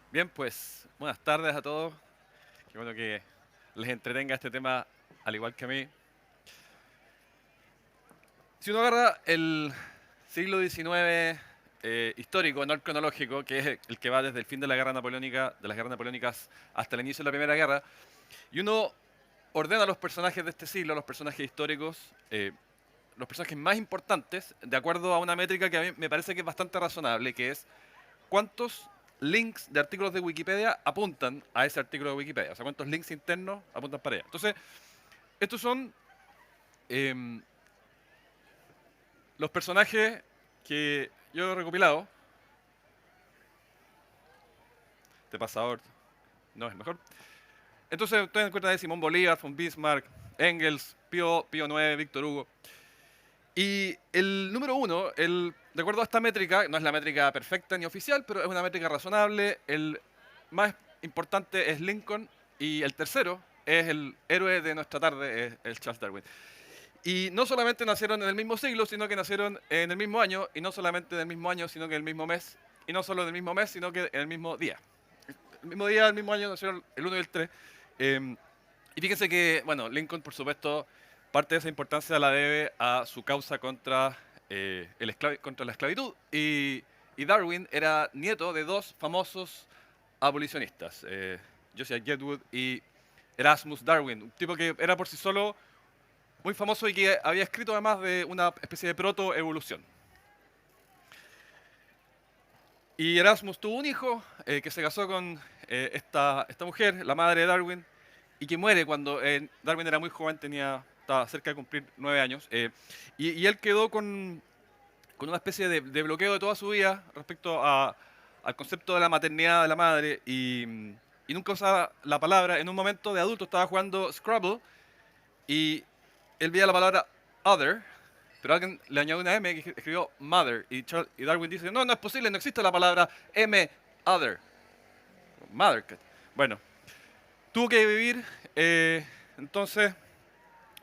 Bien, pues buenas tardes a todos. Qué bueno que les entretenga este tema al igual que a mí. Si uno agarra el siglo XIX histórico, no el cronológico, que es el que va desde el fin de la guerra napoleónica, de las guerras napoleónicas hasta el inicio de la Primera Guerra, y uno ordena los personajes de este siglo, los personajes históricos, los personajes más importantes, de acuerdo a una métrica que a mí me parece que es bastante razonable, que es cuántos links de artículos de Wikipedia apuntan a ese artículo de Wikipedia. O sea, cuántos links internos apuntan para allá. Entonces, estos son em, los personajes que yo he recopilado. Este pasador no es el mejor. Entonces, ustedes encuentran de Simón Bolívar, von Bismarck, Engels, Pío IX, Víctor Hugo. Y el número uno, de acuerdo a esta métrica, no es la métrica perfecta ni oficial, pero es una métrica razonable. El más importante es Lincoln y el tercero es el héroe de nuestra tarde, es el Charles Darwin. Y no solamente nacieron en el mismo siglo, sino que nacieron en el mismo año, y no solamente en el mismo año, sino que en el mismo mes, y no solo en el mismo mes, sino que en el mismo día. El mismo día, el mismo año, nacieron el 1 y el 3. Y fíjense que, bueno, Lincoln, por supuesto, parte de esa importancia la debe a su causa contra, contra la esclavitud. Y Darwin era nieto de dos famosos abolicionistas, Josiah Gedwood y Erasmus Darwin, un tipo que era por sí solo muy famoso y que había escrito además de una especie de protoevolución. Y Erasmus tuvo un hijo que se casó con esta mujer, la madre de Darwin, y que muere cuando Darwin era muy joven, estaba cerca de cumplir 9 años. Y él quedó con una especie de bloqueo de toda su vida respecto al concepto de la maternidad de la madre y nunca usaba la palabra. En un momento de adulto estaba jugando Scrabble y él veía la palabra other, pero alguien le añadió una M que escribió mother. Y Darwin dice, no, no es posible, no existe la palabra M, other. Mother. Bueno, tuvo que vivir entonces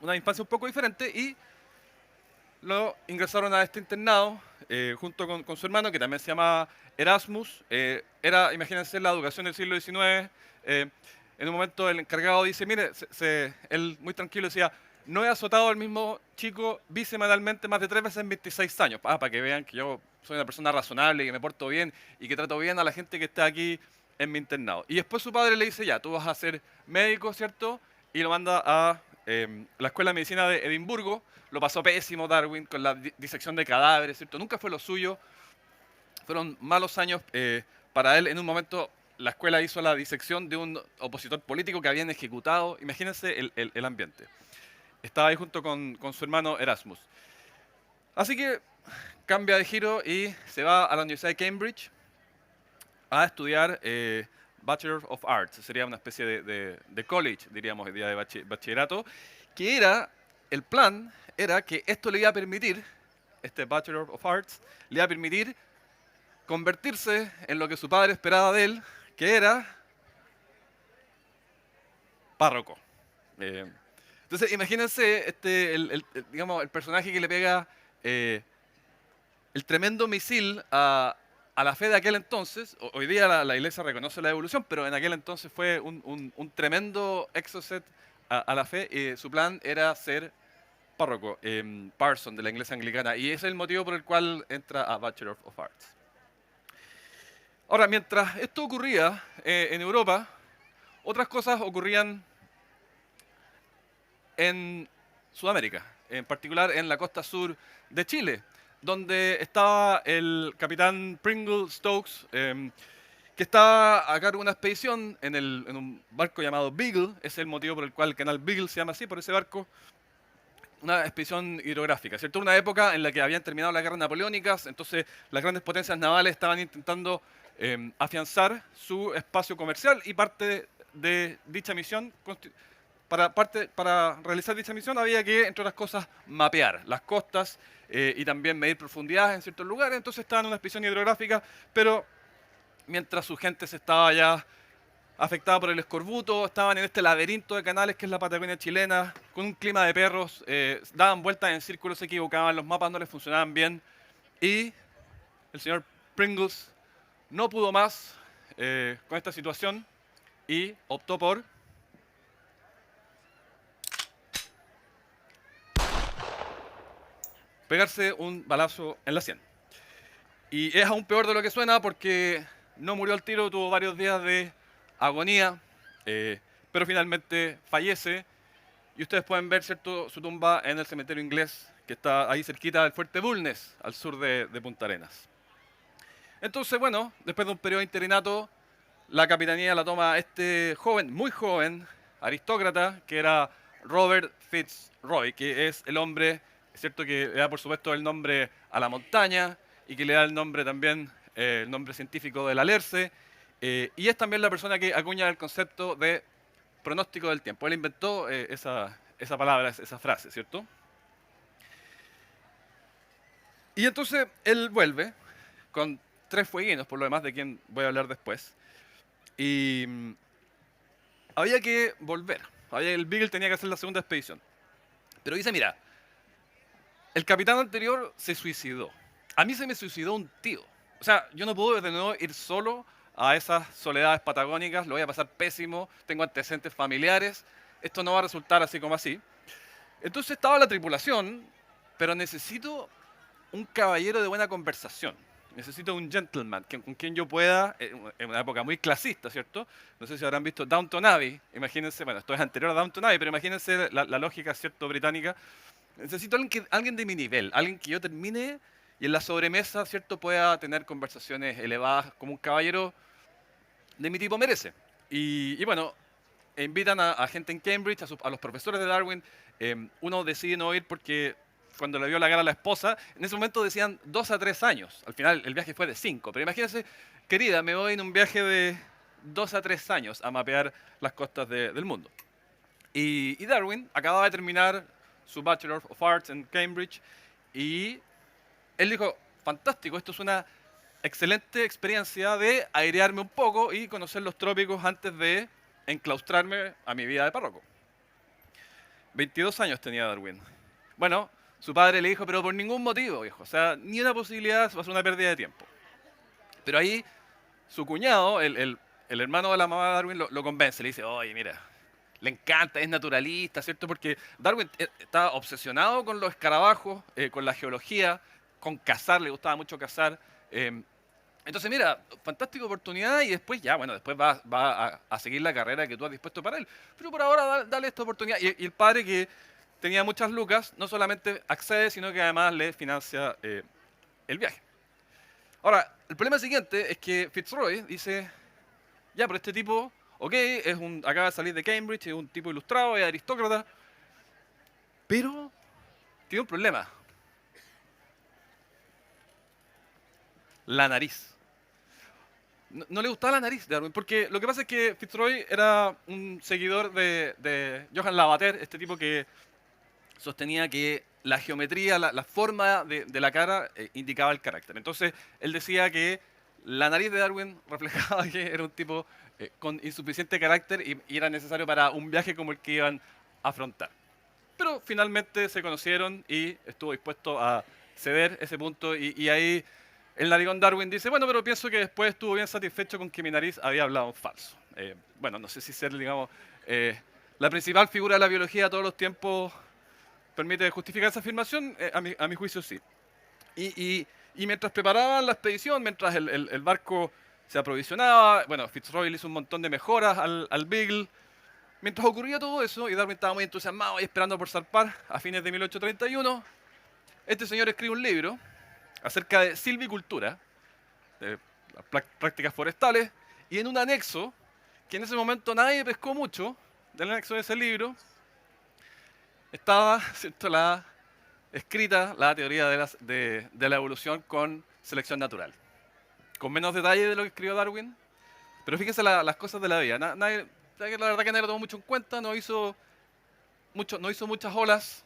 una infancia un poco diferente y lo ingresaron a este internado junto con su hermano, que también se llama Erasmus. Imagínense, la educación del siglo XIX. En un momento el encargado dice, mire, él muy tranquilo decía, no he azotado al mismo chico bisemanalmente más de 3 veces en 26 años. Para que vean que yo soy una persona razonable, que me porto bien y que trato bien a la gente que está aquí en mi internado. Y después su padre le dice, ya, tú vas a ser médico, ¿cierto? Y lo manda a la Escuela de Medicina de Edimburgo. Lo pasó pésimo Darwin con la disección de cadáveres, ¿cierto? Nunca fue lo suyo. Fueron malos años para él. En un momento la escuela hizo la disección de un opositor político que habían ejecutado. Imagínense el ambiente. Estaba ahí junto con su hermano Erasmus. Así que cambia de giro y se va a la Universidad de Cambridge a estudiar Bachelor of Arts. Sería una especie de college, diríamos, el día de bachillerato, que el plan era que esto le iba a permitir, este Bachelor of Arts, le iba a permitir convertirse en lo que su padre esperaba de él, que era párroco. Eh, entonces, imagínense digamos, el personaje que le pega eh, el tremendo misil a la fe de aquel entonces. Hoy día la iglesia reconoce la evolución, pero en aquel entonces fue un tremendo exocet a la fe. Su plan era ser párroco, parson de la iglesia anglicana, y ese es el motivo por el cual entra a Bachelor of Arts. Ahora, mientras esto ocurría en Europa, otras cosas ocurrían en Sudamérica, en particular en la costa sur de Chile, donde estaba el capitán Pringle Stokes, que estaba a cargo de una expedición en un barco llamado Beagle. Es el motivo por el cual el canal Beagle se llama así, por ese barco. Una expedición hidrográfica, ¿cierto? Una época en la que habían terminado las guerras napoleónicas, entonces las grandes potencias navales estaban intentando afianzar su espacio comercial y parte de dicha misión, para realizar dicha misión había que, entre otras cosas, mapear las costas y también medir profundidades en ciertos lugares. Entonces estaban en una expedición hidrográfica, pero mientras su gente se estaba ya afectada por el escorbuto, estaban en este laberinto de canales que es la Patagonia chilena, con un clima de perros, daban vueltas en círculos, se equivocaban, los mapas no les funcionaban bien y el señor Pringles no pudo más, con esta situación y optó por pegarse un balazo en la sien. Y es aún peor de lo que suena porque no murió al tiro, tuvo varios días de agonía, pero finalmente fallece. Y ustedes pueden ver, ¿cierto?, su tumba en el cementerio inglés que está ahí cerquita del fuerte Bulnes, al sur de Punta Arenas. Entonces, bueno, después de un periodo de interinato, la capitanía la toma este joven, muy joven, aristócrata, que era Robert Fitzroy, que es el hombre, es cierto que le da por supuesto el nombre a la montaña y que le da el nombre también, el nombre científico del alerce, y es también la persona que acuña el concepto de pronóstico del tiempo. Él inventó esa palabra, esa frase, ¿cierto? Y entonces él vuelve con 3 fueguinos, por lo demás, de quien voy a hablar después. Y había que volver. El Beagle tenía que hacer la segunda expedición. Pero dice, mira, el capitán anterior se suicidó. A mí se me suicidó un tío. O sea, yo no puedo de nuevo ir solo a esas soledades patagónicas, lo voy a pasar pésimo, tengo antecedentes familiares, esto no va a resultar así como así. Entonces estaba la tripulación, pero necesito un caballero de buena conversación. Necesito un gentleman con quien yo pueda, en una época muy clasista, ¿cierto? No sé si habrán visto Downton Abbey. Imagínense, bueno, esto es anterior a Downton Abbey, pero imagínense la lógica, ¿cierto?, británica. Necesito alguien de mi nivel, alguien que yo termine y en la sobremesa, ¿cierto?, pueda tener conversaciones elevadas como un caballero de mi tipo merece. Y bueno, invitan a gente en Cambridge, a los profesores de Darwin. Uno decide no ir porque cuando le vio la cara a la esposa, en ese momento decían 2 a 3 años. Al final el viaje fue de 5. Pero imagínense, querida, me voy en un viaje de 2 a 3 años a mapear las costas del mundo. Y Darwin acababa de terminar su Bachelor of Arts en Cambridge y él dijo, fantástico, esto es una excelente experiencia de airearme un poco y conocer los trópicos antes de enclaustrarme a mi vida de párroco. 22 años tenía Darwin. Bueno, su padre le dijo, pero por ningún motivo, hijo. O sea, ni una posibilidad, va a ser una pérdida de tiempo. Pero ahí su cuñado, el hermano de la mamá de Darwin, lo convence. Le dice, oye, mira, le encanta, es naturalista, ¿cierto? Porque Darwin estaba obsesionado con los escarabajos, con la geología, con cazar, le gustaba mucho cazar. Entonces, mira, fantástica oportunidad y después ya, bueno, después va a seguir la carrera que tú has dispuesto para él. Pero por ahora dale esta oportunidad. Y el padre que tenía muchas lucas, no solamente accede, sino que además le financia el viaje. Ahora, el problema siguiente es que Fitzroy dice, ya, pero este tipo, ok, acaba de salir de Cambridge, es un tipo ilustrado, es aristócrata, pero tiene un problema. La nariz. No le gustaba la nariz de Darwin, porque lo que pasa es que Fitzroy era un seguidor de Johann Lavater, este tipo que sostenía que la geometría, la forma de la cara indicaba el carácter. Entonces, él decía que la nariz de Darwin reflejaba que era un tipo con insuficiente carácter y era necesario para un viaje como el que iban a afrontar. Pero finalmente se conocieron y estuvo dispuesto a ceder ese punto y ahí el narigón Darwin dice, bueno, pero pienso que después estuvo bien satisfecho con que mi nariz había hablado en falso. Bueno, no sé si ser, digamos, la principal figura de la biología de todos los tiempos permite justificar esa afirmación, a mi juicio sí. Y mientras preparaban la expedición, mientras el barco se aprovisionaba, bueno, Fitzroy le hizo un montón de mejoras al Beagle. Mientras ocurría todo eso, y Darwin estaba muy entusiasmado y esperando por zarpar, a fines de 1831, este señor escribe un libro acerca de silvicultura, de las prácticas forestales, y en un anexo, que en ese momento nadie pescó mucho, del anexo de ese libro, estaba, ¿cierto?, escrita la teoría de la evolución con selección natural. Con menos detalle de lo que escribió Darwin, pero fíjense las cosas de la vida. La verdad que nadie lo tomó mucho en cuenta, no hizo muchas olas,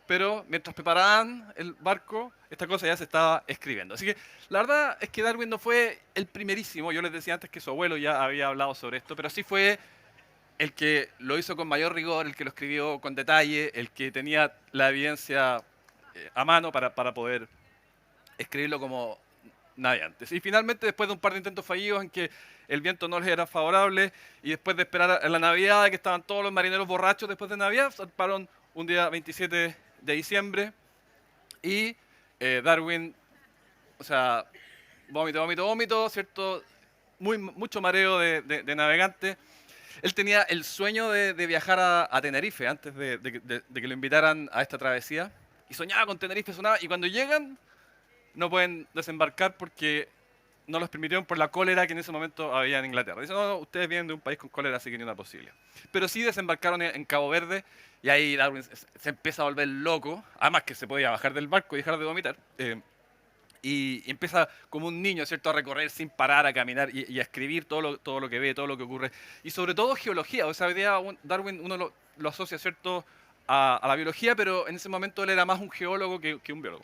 pero mientras preparaban el barco, esta cosa ya se estaba escribiendo. Así que la verdad es que Darwin no fue el primerísimo. Yo les decía antes que su abuelo ya había hablado sobre esto, pero sí fue el que lo hizo con mayor rigor, el que lo escribió con detalle, el que tenía la evidencia a mano para poder escribirlo como navegantes. Y finalmente, después de un par de intentos fallidos en que el viento no les era favorable y después de esperar a la Navidad, que estaban todos los marineros borrachos después de Navidad, zarparon un día 27 de diciembre y Darwin, o sea, vómito, vómito, vómito, ¿cierto? Mucho mareo de navegante. Él tenía el sueño de viajar a Tenerife antes de que lo invitaran a esta travesía. Y soñaba con Tenerife, sonaba. Y cuando llegan, no pueden desembarcar porque no los permitieron por la cólera que en ese momento había en Inglaterra. Dicen, no, no, ustedes vienen de un país con cólera, así que ni una posibilidad. Pero sí desembarcaron en Cabo Verde y ahí Darwin se empieza a volver loco. Además que se podía bajar del barco y dejar de vomitar. Y empieza como un niño, ¿cierto?, a recorrer sin parar, a caminar y a escribir todo lo que ve, todo lo que ocurre. Y sobre todo geología. O sea, hoy día Darwin uno lo asocia, ¿cierto?, a la biología, pero en ese momento él era más un geólogo que un biólogo.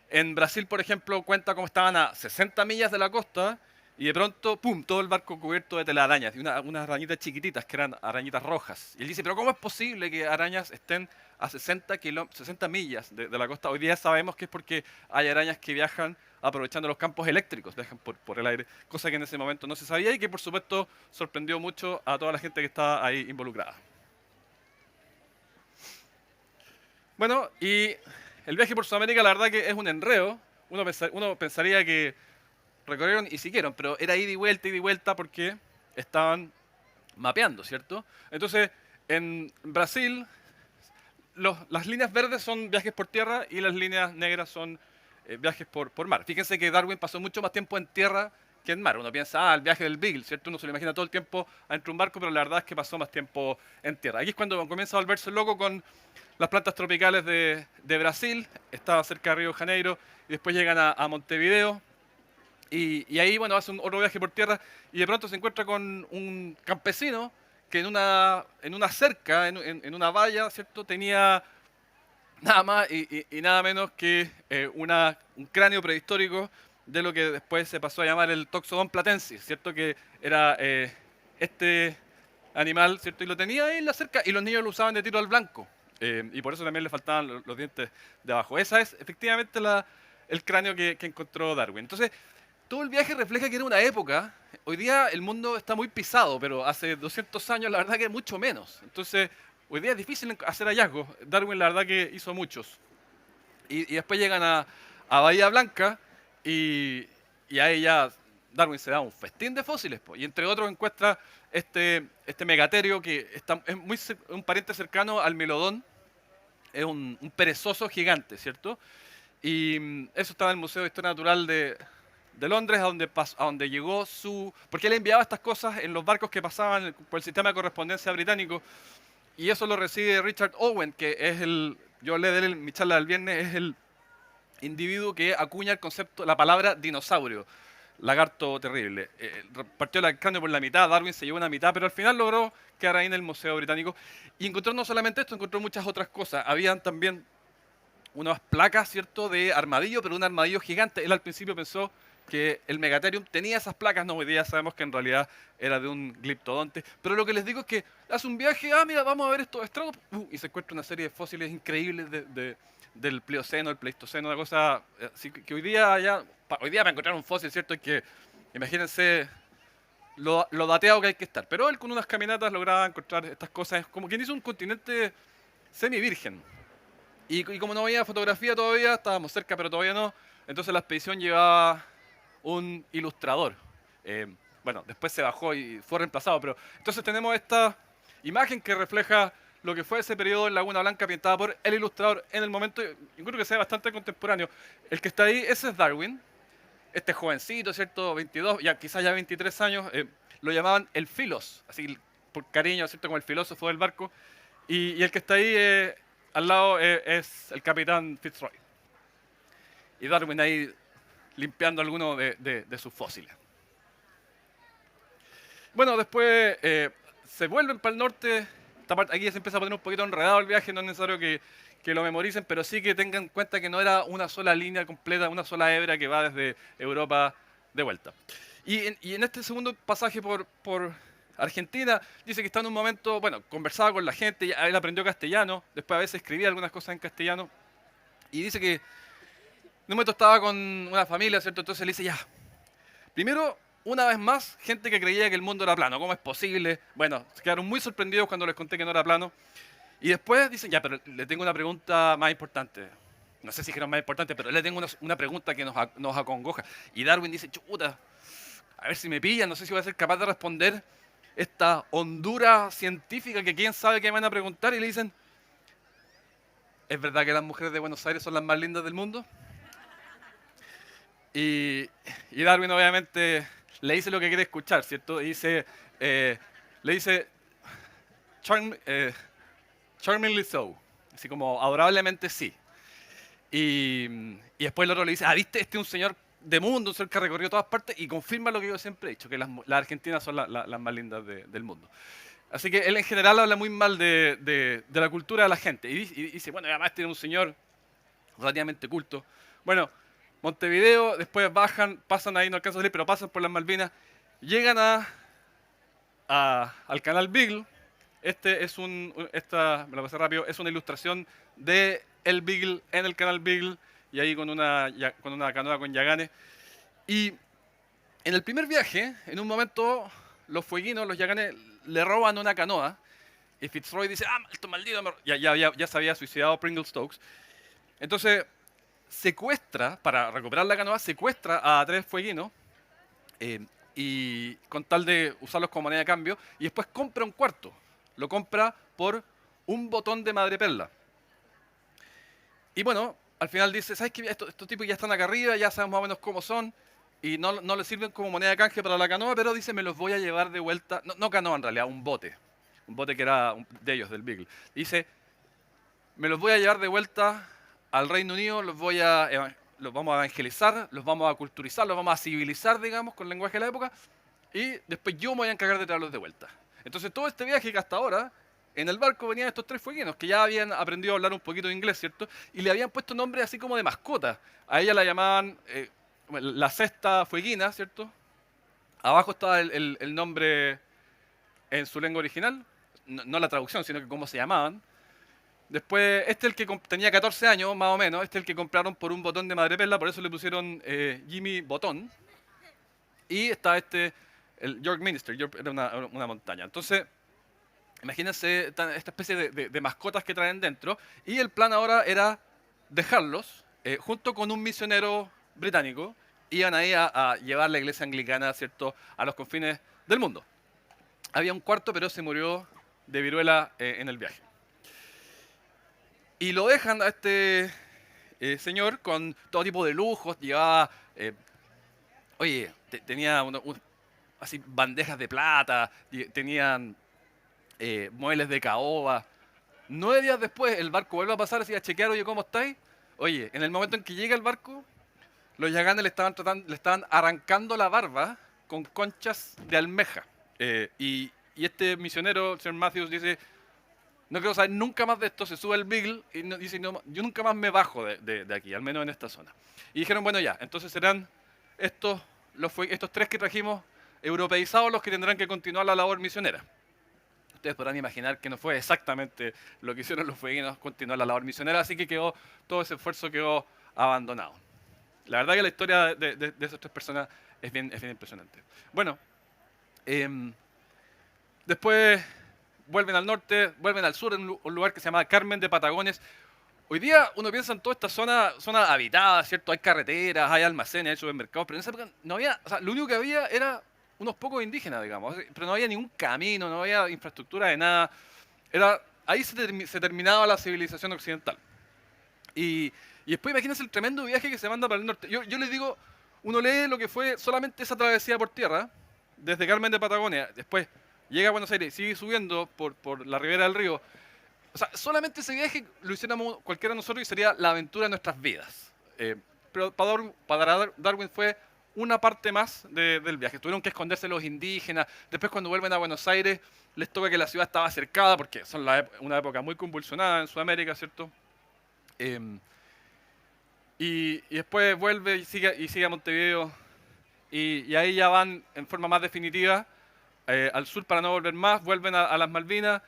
En Brasil, por ejemplo, cuenta cómo estaban a 60 millas de la costa y de pronto, ¡pum!, todo el barco cubierto de telarañas y unas arañitas chiquititas que eran arañitas rojas. Y él dice, pero ¿cómo es posible que arañas estén a 60 millas de la costa? Hoy día sabemos que es porque hay arañas que viajan aprovechando los campos eléctricos, viajan por el aire, cosa que en ese momento no se sabía y que por supuesto sorprendió mucho a toda la gente que estaba ahí involucrada. Bueno, y el viaje por Sudamérica la verdad que es un enredo. Uno pensaría que recorrieron y siguieron, pero era ida y vuelta porque estaban mapeando, ¿cierto? Entonces, en Brasil, las líneas verdes son viajes por tierra y las líneas negras son viajes por mar. Fíjense que Darwin pasó mucho más tiempo en tierra que en mar. Uno piensa, el viaje del Beagle, ¿cierto? Uno se lo imagina todo el tiempo adentro de un barco, pero la verdad es que pasó más tiempo en tierra. Aquí es cuando comienza a volverse loco con las plantas tropicales de Brasil. Estaba cerca de Río de Janeiro y después llegan a Montevideo. Y ahí, bueno, hace otro viaje por tierra y de pronto se encuentra con un campesino que en una cerca, en una valla, ¿cierto?, tenía nada más y nada menos que un cráneo prehistórico de lo que después se pasó a llamar el Toxodon platensis, ¿cierto?, que era este animal, ¿cierto?, y lo tenía ahí en la cerca y los niños lo usaban de tiro al blanco. Y por eso también le faltaban los dientes de abajo. Esa es efectivamente el cráneo que encontró Darwin. Entonces, todo el viaje refleja que era una época. Hoy día el mundo está muy pisado, pero hace 200 años la verdad que mucho menos. Entonces, hoy día es difícil hacer hallazgos. Darwin la verdad que hizo muchos. Y después llegan a Bahía Blanca y ahí ya Darwin se da un festín de fósiles. Y entre otros encuentra este megaterio que es un pariente cercano al melodón. Es un perezoso gigante, ¿cierto? Y eso está en el Museo de Historia Natural de Londres, a donde llegó su... Porque él enviaba estas cosas en los barcos que pasaban por el sistema de correspondencia británico, y eso lo recibe Richard Owen, que es yo hablé de él en mi charla del viernes, es el individuo que acuña el concepto, la palabra dinosaurio, lagarto terrible. Partió el cráneo por la mitad, Darwin se llevó una mitad, pero al final logró quedar ahí en el Museo Británico. Y encontró no solamente esto, encontró muchas otras cosas. Habían también unas placas, ¿cierto?, de armadillo, pero un armadillo gigante. Él al principio pensó que el Megatherium tenía esas placas, no, hoy día sabemos que en realidad era de un gliptodonte. Pero lo que les digo es que hace un viaje, mira, vamos a ver estos estratos, y se encuentra una serie de fósiles increíbles del Plioceno, el Pleistoceno, una cosa así que hoy día hoy día para encontrar un fósil, ¿cierto?, hay que, imagínense lo dateado que hay que estar. Pero él con unas caminatas lograba encontrar estas cosas, como quien hizo un continente semi-virgen. Y como no había fotografía todavía, estábamos cerca, pero todavía no, entonces la expedición llevaba un ilustrador. Bueno, después se bajó y fue reemplazado, pero entonces tenemos esta imagen que refleja lo que fue ese periodo en Laguna Blanca pintada por el ilustrador en el momento, yo creo que sea bastante contemporáneo. El que está ahí, ese es Darwin, este jovencito, ¿cierto? 22, ya quizás ya 23 años, lo llamaban el Filos, así por cariño, ¿cierto?, como el filósofo del barco. Y el que está ahí al lado es el capitán Fitzroy. Y Darwin ahí limpiando algunos de sus fósiles. Bueno, después se vuelven para el norte. Aquí ya se empieza a poner un poquito enredado el viaje, no es necesario que lo memoricen, pero sí que tengan en cuenta que no era una sola línea completa, una sola hebra que va desde Europa de vuelta. Y en este segundo pasaje por Argentina, dice que está en un momento, bueno, conversaba con la gente, él aprendió castellano, después a veces escribía algunas cosas en castellano, y dice que un momento estaba con una familia, ¿cierto? Entonces le dice, ya, primero, una vez más, gente que creía que el mundo era plano. ¿Cómo es posible? Bueno, se quedaron muy sorprendidos cuando les conté que no era plano. Y después dicen, ya, pero le tengo una pregunta más importante. No sé si dijeron más importante, pero le tengo una pregunta que nos acongoja. Y Darwin dice, chuta, a ver si me pillan, no sé si voy a ser capaz de responder esta hondura científica que quién sabe qué me van a preguntar. Y le dicen, ¿es verdad que las mujeres de Buenos Aires son las más lindas del mundo? Y, y Darwin obviamente le dice lo que quiere escuchar, ¿cierto? Y dice, le dice, "Charm- charmingly so", así como adorablemente sí. Y después el otro le dice, ¿viste? Este es un señor de mundo, un señor que ha recorrido todas partes y confirma lo que yo siempre he dicho, que las argentinas son las más lindas del mundo. Así que él en general habla muy mal de la cultura de la gente. Y dice, bueno, y además tiene un señor relativamente culto. Bueno, Montevideo, después bajan, pasan ahí, no alcanzo a salir, pero pasan por las Malvinas, llegan al canal Beagle. Este es esta, me lo pasé rápido, es una ilustración de el Beagle en el canal Beagle y ahí con una canoa con yaganes. Y en el primer viaje, en un momento, los fueguinos, los yaganes, le roban una canoa y Fitzroy dice, esto maldito, ya se había suicidado Pringle Stokes. Entonces, secuestra, para recuperar la canoa, secuestra a tres fueguinos eh, y con tal de usarlos como moneda de cambio, y después compra un cuarto. Lo compra por un botón de madreperla. Y bueno, al final dice, ¿sabes qué? Estos tipos ya están acá arriba, ya sabemos más o menos cómo son, y no les sirven como moneda de canje para la canoa, pero dice, me los voy a llevar de vuelta, no canoa en realidad, un bote que era de ellos, del Beagle. Dice, me los voy a llevar de vuelta al Reino Unido, los vamos a evangelizar, los vamos a culturizar, los vamos a civilizar, digamos, con el lenguaje de la época, y después yo me voy a encargar de traerlos de vuelta. Entonces todo este viaje que hasta ahora, en el barco venían estos tres fueguinos que ya habían aprendido a hablar un poquito de inglés, ¿cierto? Y le habían puesto nombres así como de mascota. A ella la llamaban la sexta fueguina, ¿cierto? Abajo estaba el nombre en su lengua original, no la traducción, sino que cómo se llamaban. Después, este es el que tenía 14 años, más o menos. Este es el que compraron por un botón de madreperla, por eso le pusieron Jimmy Botón. Y está el York Minster. York era una montaña. Entonces, imagínense esta especie de mascotas que traen dentro. Y el plan ahora era dejarlos junto con un misionero británico. Iban ahí a llevar la iglesia anglicana, ¿cierto?, a los confines del mundo. Había un cuarto, pero se murió de viruela en el viaje. Y lo dejan a este señor con todo tipo de lujos. Llevaba, oye, tenía así bandejas de plata, tenían muebles de caoba. 9 días después, el barco vuelve a pasar así a chequear, oye, ¿cómo estáis? Oye, en el momento en que llega el barco, los yaganes le estaban arrancando la barba con conchas de almeja. Y este misionero, el señor Matthews, dice, no quiero saber nunca más de esto, se sube el Beagle y dice, no, yo nunca más me bajo de aquí, al menos en esta zona. Y dijeron, bueno ya, entonces serán estos tres que trajimos europeizados los que tendrán que continuar la labor misionera. Ustedes podrán imaginar que no fue exactamente lo que hicieron los fueguinos, continuar la labor misionera, así que todo ese esfuerzo quedó abandonado. La verdad que la historia de esas tres personas es bien impresionante. Bueno, después vuelven al norte, vuelven al sur, en un lugar que se llama Carmen de Patagones. Hoy día uno piensa en toda esta zona habitada, ¿cierto? Hay carreteras, hay almacenes, hay supermercados, pero en esa época no había, o sea, lo único que había era unos pocos indígenas, digamos, pero no había ningún camino, no había infraestructura de nada. Ahí se terminaba la civilización occidental. Y después imagínense el tremendo viaje que se manda para el norte. Yo les digo, uno lee lo que fue solamente esa travesía por tierra, desde Carmen de Patagonia, después llega a Buenos Aires, sigue subiendo por la ribera del río. O sea, solamente ese viaje lo hiciéramos cualquiera de nosotros y sería la aventura de nuestras vidas. Pero para Darwin fue una parte más del viaje. Tuvieron que esconderse los indígenas. Después, cuando vuelven a Buenos Aires, les toca que la ciudad estaba cercada porque son una época muy convulsionada en Sudamérica, ¿cierto? Y después vuelve y sigue a Montevideo. Y ahí ya van en forma más definitiva al sur para no volver más. Vuelven a las Malvinas.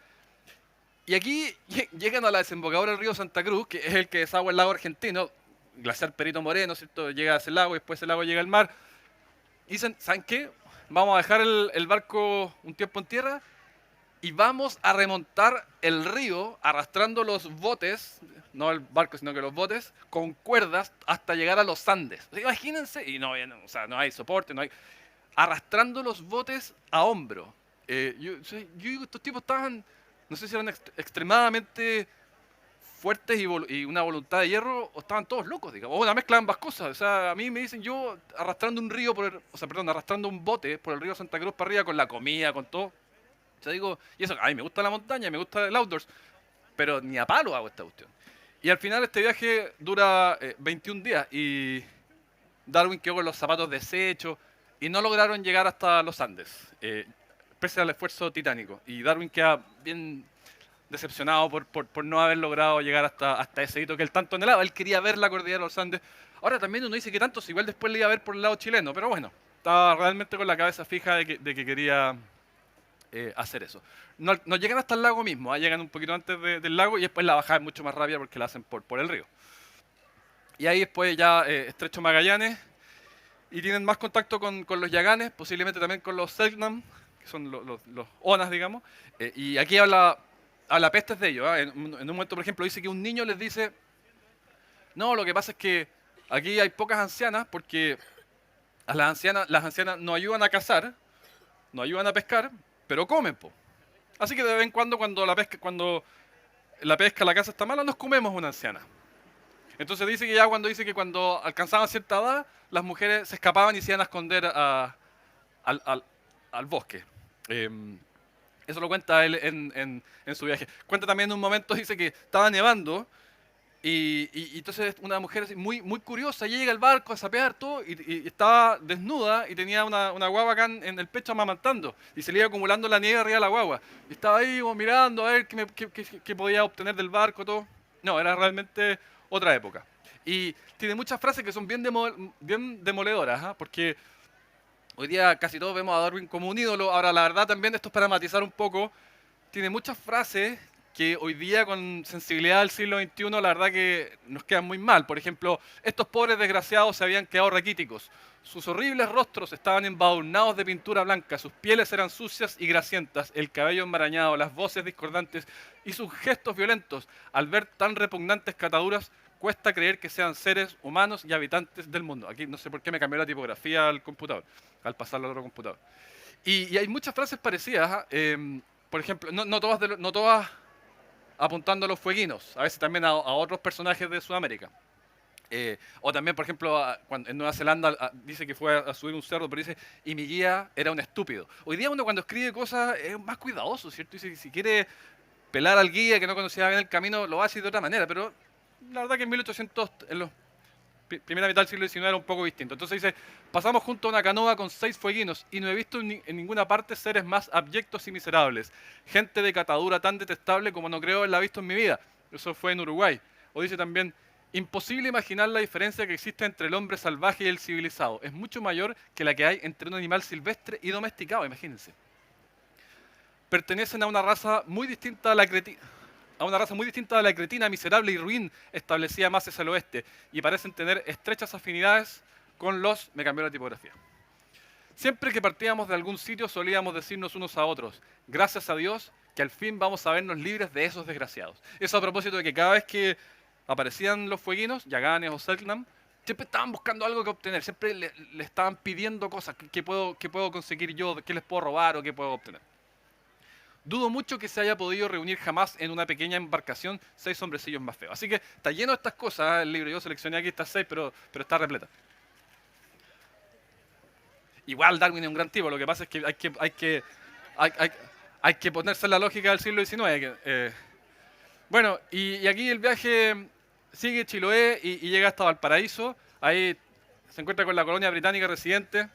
Y aquí llegan a la desembocadura del río Santa Cruz, que es el que desagua el lago argentino. glaciar Perito Moreno, ¿cierto? Llega a ese lago y después ese lago llega al mar. Y dicen, ¿saben qué? Vamos a dejar el barco un tiempo en tierra y vamos a remontar el río arrastrando los botes, no el barco, sino que los botes, con cuerdas hasta llegar a los Andes. O sea, imagínense, y no, o sea, no hay soporte, no hay, arrastrando los botes a hombro. Yo digo, estos tipos estaban, no sé si eran extremadamente fuertes y una voluntad de hierro, o estaban todos locos, digamos, o una mezcla de ambas cosas. O sea, a mí me dicen, yo arrastrando un río, o sea, perdón, arrastrando un bote por el río Santa Cruz para arriba con la comida, con todo. O sea, digo, y eso, a mí me gusta la montaña, me gusta el outdoors, pero ni a palo hago esta cuestión. Y al final este viaje dura 21 días y Darwin quedó con los zapatos deshechos y no lograron llegar hasta los Andes, pese al esfuerzo titánico. Y Darwin queda bien decepcionado por no haber logrado llegar hasta ese hito que él tanto anhelaba. Él quería ver la cordillera de los Andes. Ahora también uno dice que tanto, si igual después le iba a ver por el lado chileno, pero bueno, estaba realmente con la cabeza fija de que quería hacer eso. No, no llegan hasta el lago mismo, llegan un poquito antes del lago y después la bajada es mucho más rápida porque la hacen por el río. Y ahí después ya Estrecho Magallanes y tienen más contacto con los Yaganes, posiblemente también con los Selknam, que son los Onas, digamos. Y aquí habla pestes de ellos. En un momento, por ejemplo, dice que un niño les dice, no, lo que pasa es que aquí hay pocas ancianas porque a las ancianas no ayudan a cazar, no ayudan a pescar, pero comen, po. Así que de vez en cuando la pesca, la caza está mala, nos comemos una anciana. Entonces dice que ya dice que cuando alcanzaban cierta edad, las mujeres se escapaban y se iban a esconder al, al- al bosque. Eso lo cuenta él en su viaje. Cuenta también en un momento, dice que estaba nevando y entonces una mujer así muy, muy curiosa llega al barco a sapear todo y estaba desnuda y tenía una guagua acá en el pecho amamantando y se le iba acumulando la nieve arriba de la guagua. Y estaba ahí como mirando a ver qué podía obtener del barco, todo. No, era realmente otra época. Y tiene muchas frases que son bien demoledoras, ¿ah? Porque hoy día casi todos vemos a Darwin como un ídolo. Ahora, la verdad también, esto es para matizar un poco, tiene muchas frases que hoy día con sensibilidad del siglo XXI la verdad que nos quedan muy mal. Por ejemplo, estos pobres desgraciados se habían quedado raquíticos. Sus horribles rostros estaban embadurnados de pintura blanca, sus pieles eran sucias y grasientas, el cabello enmarañado, las voces discordantes y sus gestos violentos. Al ver tan repugnantes cataduras, cuesta creer que sean seres humanos y habitantes del mundo. Aquí no sé por qué me cambió la tipografía al computador, al pasarlo al otro computador. Y hay muchas frases parecidas. Por ejemplo, no todas apuntando a los fueguinos, a veces también a otros personajes de Sudamérica. O también, por ejemplo, en Nueva Zelanda dice que fue a subir un cerro, pero dice, y mi guía era un estúpido. Hoy día uno cuando escribe cosas es más cuidadoso, ¿cierto? Dice, si quiere pelar al guía que no conocía bien el camino, lo hace de otra manera, pero la verdad que en 1800, en los primera mitad del siglo XIX era un poco distinto. Entonces dice, pasamos junto a una canoa con 6 fueguinos y no he visto en ninguna parte seres más abyectos y miserables. Gente de catadura tan detestable como no creo haberla visto en mi vida. Eso fue en Uruguay. O dice también, imposible imaginar la diferencia que existe entre el hombre salvaje y el civilizado. Es mucho mayor que la que hay entre un animal silvestre y domesticado, imagínense. Pertenecen a una raza muy distinta a la cretina, miserable y ruin establecida más hacia el oeste, y parecen tener estrechas afinidades con los... Me cambió la tipografía. Siempre que partíamos de algún sitio solíamos decirnos unos a otros, gracias a Dios que al fin vamos a vernos libres de esos desgraciados. Eso a propósito de que cada vez que aparecían los fueguinos, Yaganes o Selknam, siempre estaban buscando algo que obtener, siempre le estaban pidiendo cosas, qué puedo conseguir yo, qué les puedo robar o qué puedo obtener. Dudo mucho que se haya podido reunir jamás en una pequeña embarcación 6 hombrecillos más feos. Así que está lleno de estas cosas, el libro. Yo seleccioné aquí estas 6, pero está repleta. Igual Darwin es un gran tipo, lo que pasa es que hay, hay- hay que ponerse en la lógica del siglo XIX. Bueno, y aquí el viaje sigue Chiloé y llega hasta Valparaíso. Ahí se encuentra con la colonia británica residente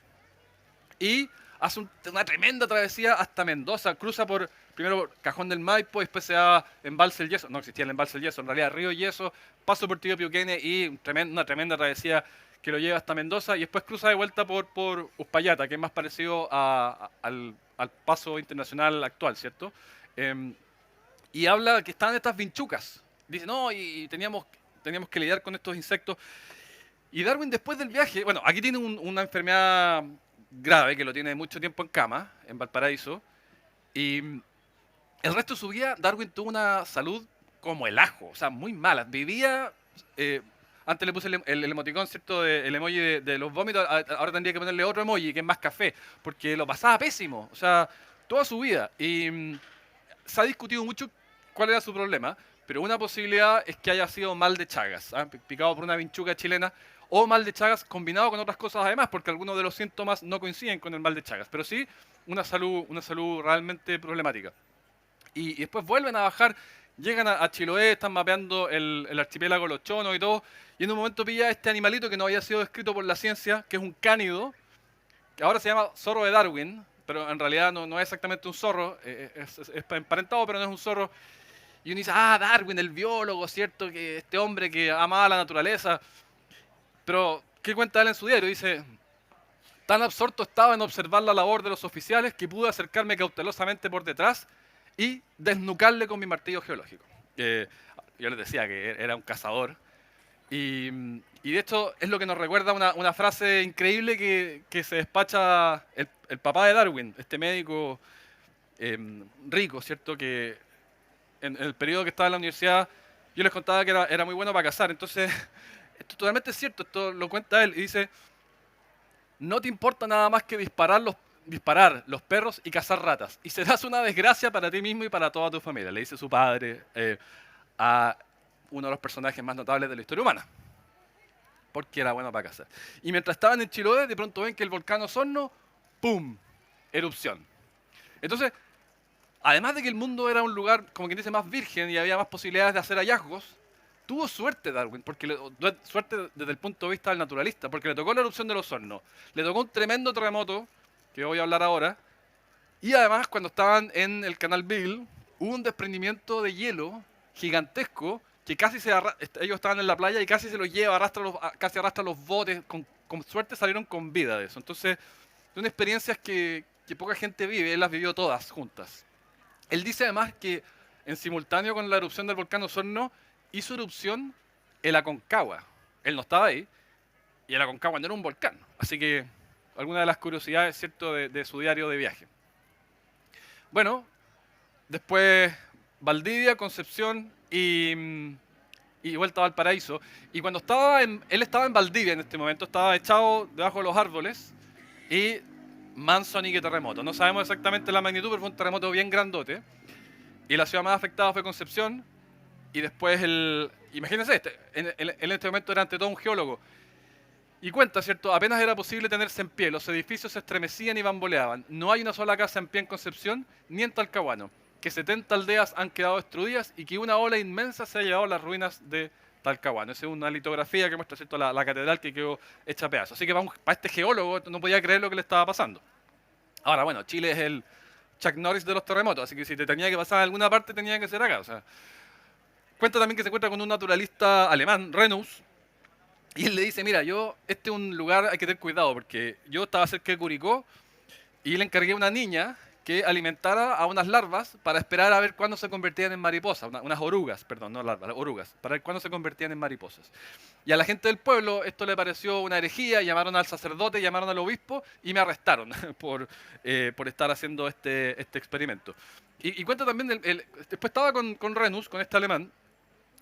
y hace una tremenda travesía hasta Mendoza. Cruza primero por Cajón del Maipo, después se va Embalse el Yeso. No existía el Embalse el Yeso, en realidad Río Yeso. Paso por Tío Piuquene y una tremenda travesía que lo lleva hasta Mendoza. Y después cruza de vuelta por Uspallata, que es más parecido al paso internacional actual, ¿cierto? Em, y habla que estaban estas vinchucas. Dice, no, y teníamos teníamos que lidiar con estos insectos. Y Darwin después del viaje, bueno, aquí tiene una enfermedad grave que lo tiene mucho tiempo en cama, en Valparaíso, y el resto de su vida Darwin tuvo una salud como el ajo, o sea, muy mala. Vivía, eh, antes le puse el emoticón, ¿cierto? El emoji de los vómitos, ahora tendría que ponerle otro emoji, que es más café, porque lo pasaba pésimo, o sea, toda su vida. Y se ha discutido mucho cuál era su problema, pero una posibilidad es que haya sido mal de Chagas, ¿ah? Picado por una vinchuca chilena, o mal de Chagas combinado con otras cosas además, porque algunos de los síntomas no coinciden con el mal de Chagas, pero sí una salud realmente problemática. Y después vuelven a bajar, llegan a Chiloé, están mapeando el archipiélago Los Chonos y todo, y en un momento pilla este animalito que no había sido descrito por la ciencia, que es un cánido, que ahora se llama zorro de Darwin, pero en realidad no es exactamente un zorro, es emparentado, pero no es un zorro. Y uno dice, ah, Darwin, el biólogo, ¿cierto? Que este hombre que amaba la naturaleza. Pero, ¿qué cuenta él en su diario? Dice, tan absorto estaba en observar la labor de los oficiales que pude acercarme cautelosamente por detrás y desnucarle con mi martillo geológico. Yo les decía que era un cazador. Y de hecho es lo que nos recuerda una frase increíble que se despacha el papá de Darwin, este médico rico, ¿cierto? Que en el periodo que estaba en la universidad yo les contaba que era muy bueno para cazar. Entonces, esto totalmente es cierto, esto lo cuenta él y dice, no te importa nada más que disparar los perros y cazar ratas. Y serás una desgracia para ti mismo y para toda tu familia, le dice su padre a uno de los personajes más notables de la historia humana. Porque era bueno para cazar. Y mientras estaban en Chiloé, de pronto ven que el volcán Osorno, ¡pum!, erupción. Entonces, además de que el mundo era un lugar, como quien dice, más virgen y había más posibilidades de hacer hallazgos, tuvo suerte Darwin, suerte desde el punto de vista del naturalista, porque le tocó la erupción del Osorno, le tocó un tremendo terremoto, que voy a hablar ahora, y además cuando estaban en el canal Beagle, hubo un desprendimiento de hielo gigantesco que ellos estaban en la playa y casi se los lleva, casi arrastra los botes, con suerte salieron con vida de eso. Entonces, son experiencias que poca gente vive, él las vivió todas juntas. Él dice además que en simultáneo con la erupción del volcán Osorno, hizo erupción el Aconcagua. Él no estaba ahí, y el Aconcagua no era un volcán. Así que, alguna de las curiosidades, ¿cierto?, de su diario de viaje. Bueno, después Valdivia, Concepción y vuelta a Valparaíso. Y cuando él estaba en Valdivia en este momento, estaba echado debajo de los árboles y manso que terremoto. No sabemos exactamente la magnitud, pero fue un terremoto bien grandote. Y la ciudad más afectada fue Concepción. Y después imagínense, en este momento era ante todo un geólogo. Y cuenta, ¿cierto? Apenas era posible tenerse en pie. Los edificios se estremecían y bamboleaban. No hay una sola casa en pie en Concepción ni en Talcahuano. Que 70 aldeas han quedado destruidas y que una ola inmensa se ha llevado a las ruinas de Talcahuano. Esa es una litografía que muestra, ¿cierto?, la catedral que quedó hecha a pedazos. Así que para este geólogo no podía creer lo que le estaba pasando. Ahora, bueno, Chile es el Chuck Norris de los terremotos, así que si te tenía que pasar en alguna parte, tenía que ser acá. O sea, cuenta también que se encuentra con un naturalista alemán, Renus, y él le dice, mira, este es un lugar, hay que tener cuidado, porque yo estaba cerca de Curicó y le encargué a una niña que alimentara a unas larvas para esperar a ver cuándo se convertían en mariposas, unas orugas, perdón, no larvas, orugas, para ver cuándo se convertían en mariposas. Y a la gente del pueblo esto le pareció una herejía, llamaron al sacerdote, llamaron al obispo y me arrestaron por estar haciendo este experimento. Y cuenta también, después estaba con Renus, con este alemán,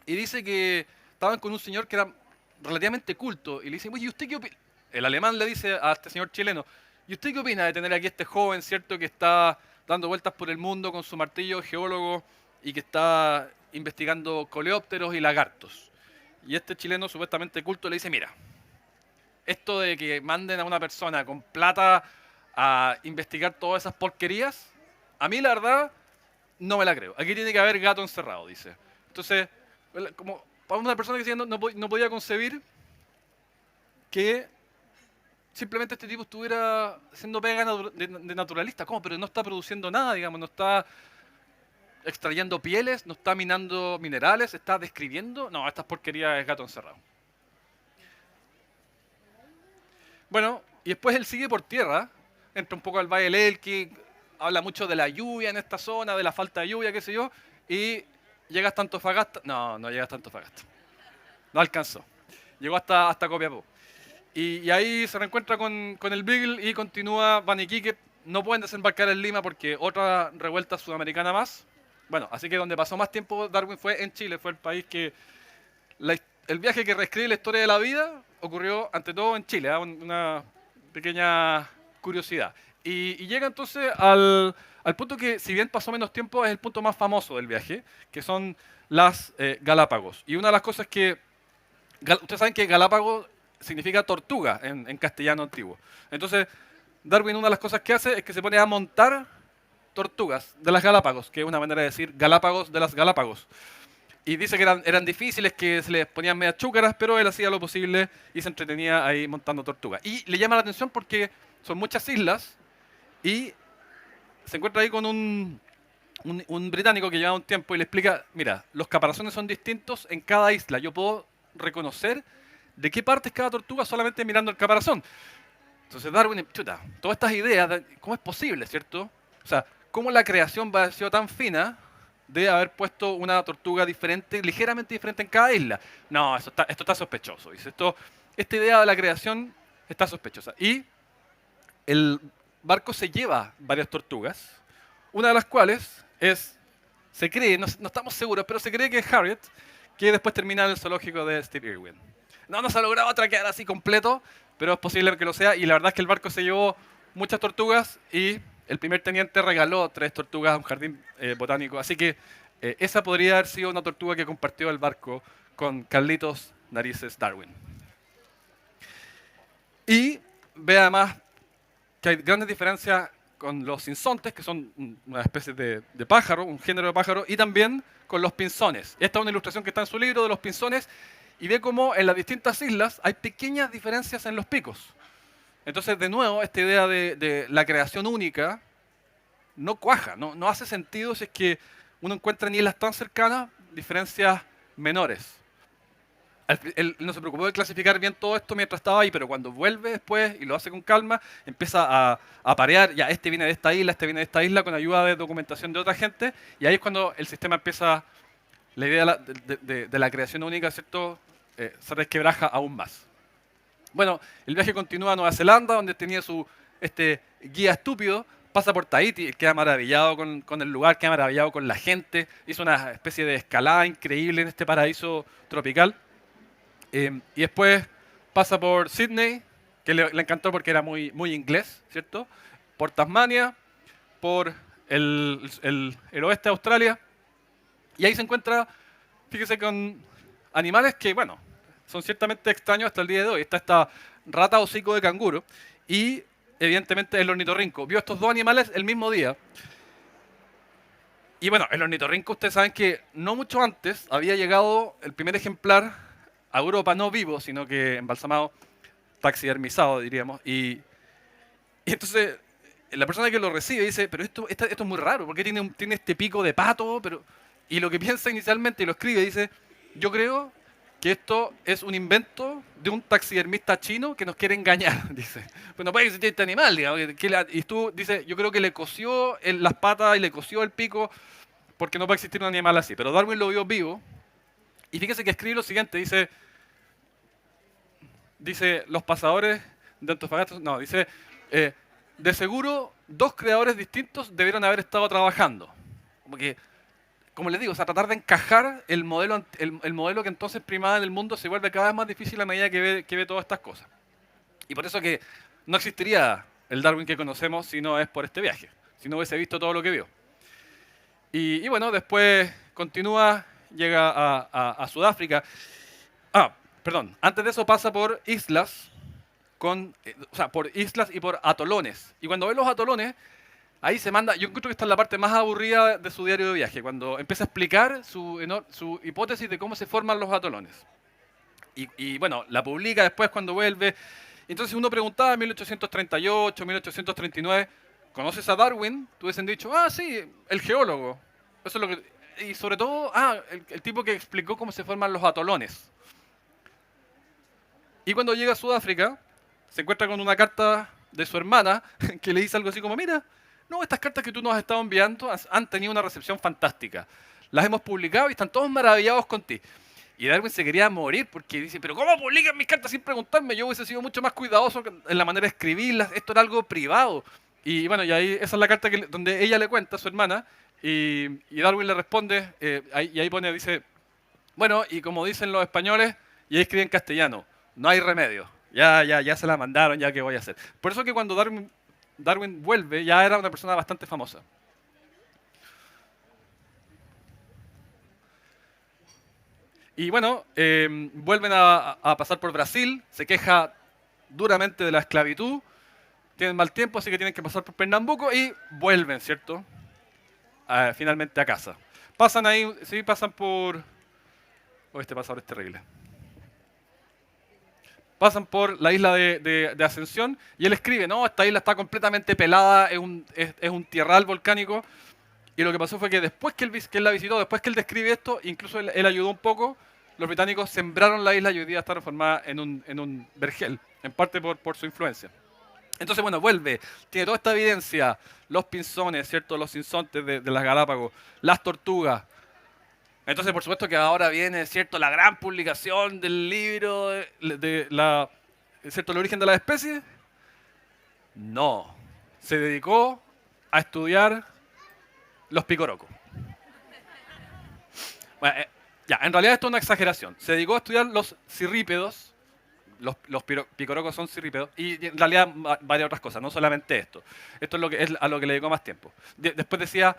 y dice que estaban con un señor que era relativamente culto, y le dice, oye, ¿y usted qué opina? El alemán le dice a este señor chileno, ¿y usted qué opina de tener aquí a este joven, cierto, que está dando vueltas por el mundo con su martillo, geólogo, y que está investigando coleópteros y lagartos? Y este chileno supuestamente culto le dice, mira, esto de que manden a una persona con plata a investigar todas esas porquerías, a mí la verdad no me la creo. Aquí tiene que haber gato encerrado, dice. Entonces, como para una persona que no podía concebir que simplemente este tipo estuviera haciendo pega de naturalista. ¿Cómo? Pero no está produciendo nada, digamos, no está extrayendo pieles, no está minando minerales, está describiendo. No, estas porquerías es gato encerrado. Bueno, y después él sigue por tierra, entra un poco al Valle del Elqui, habla mucho de la lluvia en esta zona, de la falta de lluvia, qué sé yo, y llega hasta Antofagasta. No llega hasta Antofagasta. no alcanzó. Llegó hasta Copiapó. Y ahí se reencuentra con el Beagle y continúa Van Iquique. No pueden desembarcar en Lima porque otra revuelta sudamericana más. Bueno, así que donde pasó más tiempo Darwin fue en Chile, fue el país que... el viaje que reescribe la historia de la vida ocurrió ante todo en Chile, ¿eh? Una pequeña curiosidad. Y llega entonces al punto que, si bien pasó menos tiempo, es el punto más famoso del viaje, que son las Galápagos. Y una de las cosas que... Ustedes saben que Galápagos significa tortuga en castellano antiguo. Entonces, Darwin, una de las cosas que hace es que se pone a montar tortugas de las Galápagos, que es una manera de decir Galápagos de las Galápagos. Y dice que eran difíciles, que se les ponían medias chúcaras, pero él hacía lo posible y se entretenía ahí montando tortugas. Y le llama la atención porque son muchas islas y se encuentra ahí con un británico que lleva un tiempo y le explica, mira, los caparazones son distintos en cada isla. Yo puedo reconocer de qué parte es cada tortuga solamente mirando el caparazón. Entonces Darwin, chuta, todas estas ideas, ¿cómo es posible, cierto? O sea, ¿cómo la creación va a haber sido tan fina de haber puesto una tortuga diferente, ligeramente diferente en cada isla? No, esto está sospechoso. Dice, esta idea de la creación está sospechosa. Y el barco se lleva varias tortugas, una de las cuales se cree, no estamos seguros, pero se cree que es Harriet, que después termina en el zoológico de Steve Irwin. No se ha logrado traquear así completo, pero es posible que lo sea. Y la verdad es que el barco se llevó muchas tortugas y el primer teniente regaló 3 tortugas a un jardín botánico. Así que esa podría haber sido una tortuga que compartió el barco con Carlitos Narices Darwin. Y ve además que hay grandes diferencias con los sinsontes, que son una especie de pájaro, un género de pájaro, y también con los pinzones. Esta es una ilustración que está en su libro de los pinzones, y ve cómo en las distintas islas hay pequeñas diferencias en los picos. Entonces, de nuevo, esta idea de la creación única no cuaja, no hace sentido si es que uno encuentra en islas tan cercanas diferencias menores. Él no se preocupó de clasificar bien todo esto mientras estaba ahí, pero cuando vuelve después y lo hace con calma, empieza a parear, ya este viene de esta isla, este viene de esta isla, con ayuda de documentación de otra gente, y ahí es cuando el sistema empieza, la idea de la creación única, ¿cierto? Se resquebraja aún más. Bueno, el viaje continúa a Nueva Zelanda, donde tenía este guía estúpido, pasa por Tahití, queda maravillado con el lugar, queda maravillado con la gente, hizo una especie de escalada increíble en este paraíso tropical. Y después pasa por Sydney, que le encantó porque era muy inglés, ¿cierto? Por Tasmania, por el oeste de Australia. Y ahí se encuentra, fíjese, con animales que, bueno, son ciertamente extraños hasta el día de hoy. Está esta rata hocico de canguro y, evidentemente, el ornitorrinco. Vio estos 2 animales el mismo día. Y bueno, el ornitorrinco, ustedes saben que no mucho antes había llegado el primer ejemplar a Europa, no vivo, sino que embalsamado, taxidermizado, diríamos. Y entonces la persona que lo recibe dice, pero esto es muy raro, ¿por qué tiene este pico de pato? Y lo que piensa inicialmente y lo escribe, dice, yo creo que esto es un invento de un taxidermista chino que nos quiere engañar, dice. Pues no puede existir este animal, digamos. Y tú dice, yo creo que le cosió las patas y le cosió el pico porque no puede existir un animal así. Pero Darwin lo vio vivo y fíjese que escribe lo siguiente, dice los pasadores de Antofagasta, no, dice, de seguro 2 creadores distintos debieron haber estado trabajando. Como les digo, o sea, tratar de encajar el modelo que entonces primaba en el mundo se vuelve cada vez más difícil a medida que ve todas estas cosas. Y por eso que no existiría el Darwin que conocemos si no es por este viaje, si no hubiese visto todo lo que vio. Y bueno, después continúa, llega a Sudáfrica. Perdón, antes de eso pasa por islas, por islas y por atolones. Y cuando ve los atolones, ahí se manda, yo encuentro que esta es la parte más aburrida de su diario de viaje, cuando empieza a explicar su hipótesis de cómo se forman los atolones. Y bueno, la publica después cuando vuelve. Entonces uno preguntaba en 1838, 1839, ¿conoces a Darwin? Tú hubiesen dicho, sí, el geólogo. Eso es lo que, y sobre todo, el tipo que explicó cómo se forman los atolones. Y cuando llega a Sudáfrica, se encuentra con una carta de su hermana que le dice algo así como, mira, no, estas cartas que tú nos has estado enviando han tenido una recepción fantástica. Las hemos publicado y están todos maravillados con ti. Y Darwin se quería morir porque dice, pero ¿cómo publican mis cartas sin preguntarme? Yo hubiese sido mucho más cuidadoso en la manera de escribirlas, esto era algo privado. Y bueno, y ahí esa es la carta donde ella le cuenta a su hermana y Darwin le responde, y ahí pone, dice, bueno, y como dicen los españoles, y ahí escribe en castellano, no hay remedio, ya se la mandaron, ya qué voy a hacer. Por eso que cuando Darwin vuelve, ya era una persona bastante famosa. Y bueno, vuelven a pasar por Brasil, se queja duramente de la esclavitud, tienen mal tiempo, así que tienen que pasar por Pernambuco y vuelven, ¿cierto? Finalmente a casa. Pasan ahí, sí, pasan por... Oh, este pasador es terrible. Pasan por la isla de Ascensión y él escribe, no, esta isla está completamente pelada, es un tierral volcánico. Y lo que pasó fue que después que él la visitó, después que él describe esto, incluso él ayudó un poco, los británicos sembraron la isla y hoy día está transformada en un vergel, en parte por su influencia. Entonces, bueno, vuelve, tiene toda esta evidencia, los pinzones, ¿cierto? Los sinsontes de las Galápagos, las tortugas. Entonces, por supuesto que ahora viene, ¿cierto? La gran publicación del libro ¿cierto? El origen de las especies. No, se dedicó a estudiar los picorocos. Bueno, ya, en realidad esto es una exageración. Se dedicó a estudiar los cirrípedos, picorocos son cirrípedos, y en realidad varias otras cosas, no solamente esto. Esto es, es a lo que le dedicó más tiempo. Después decía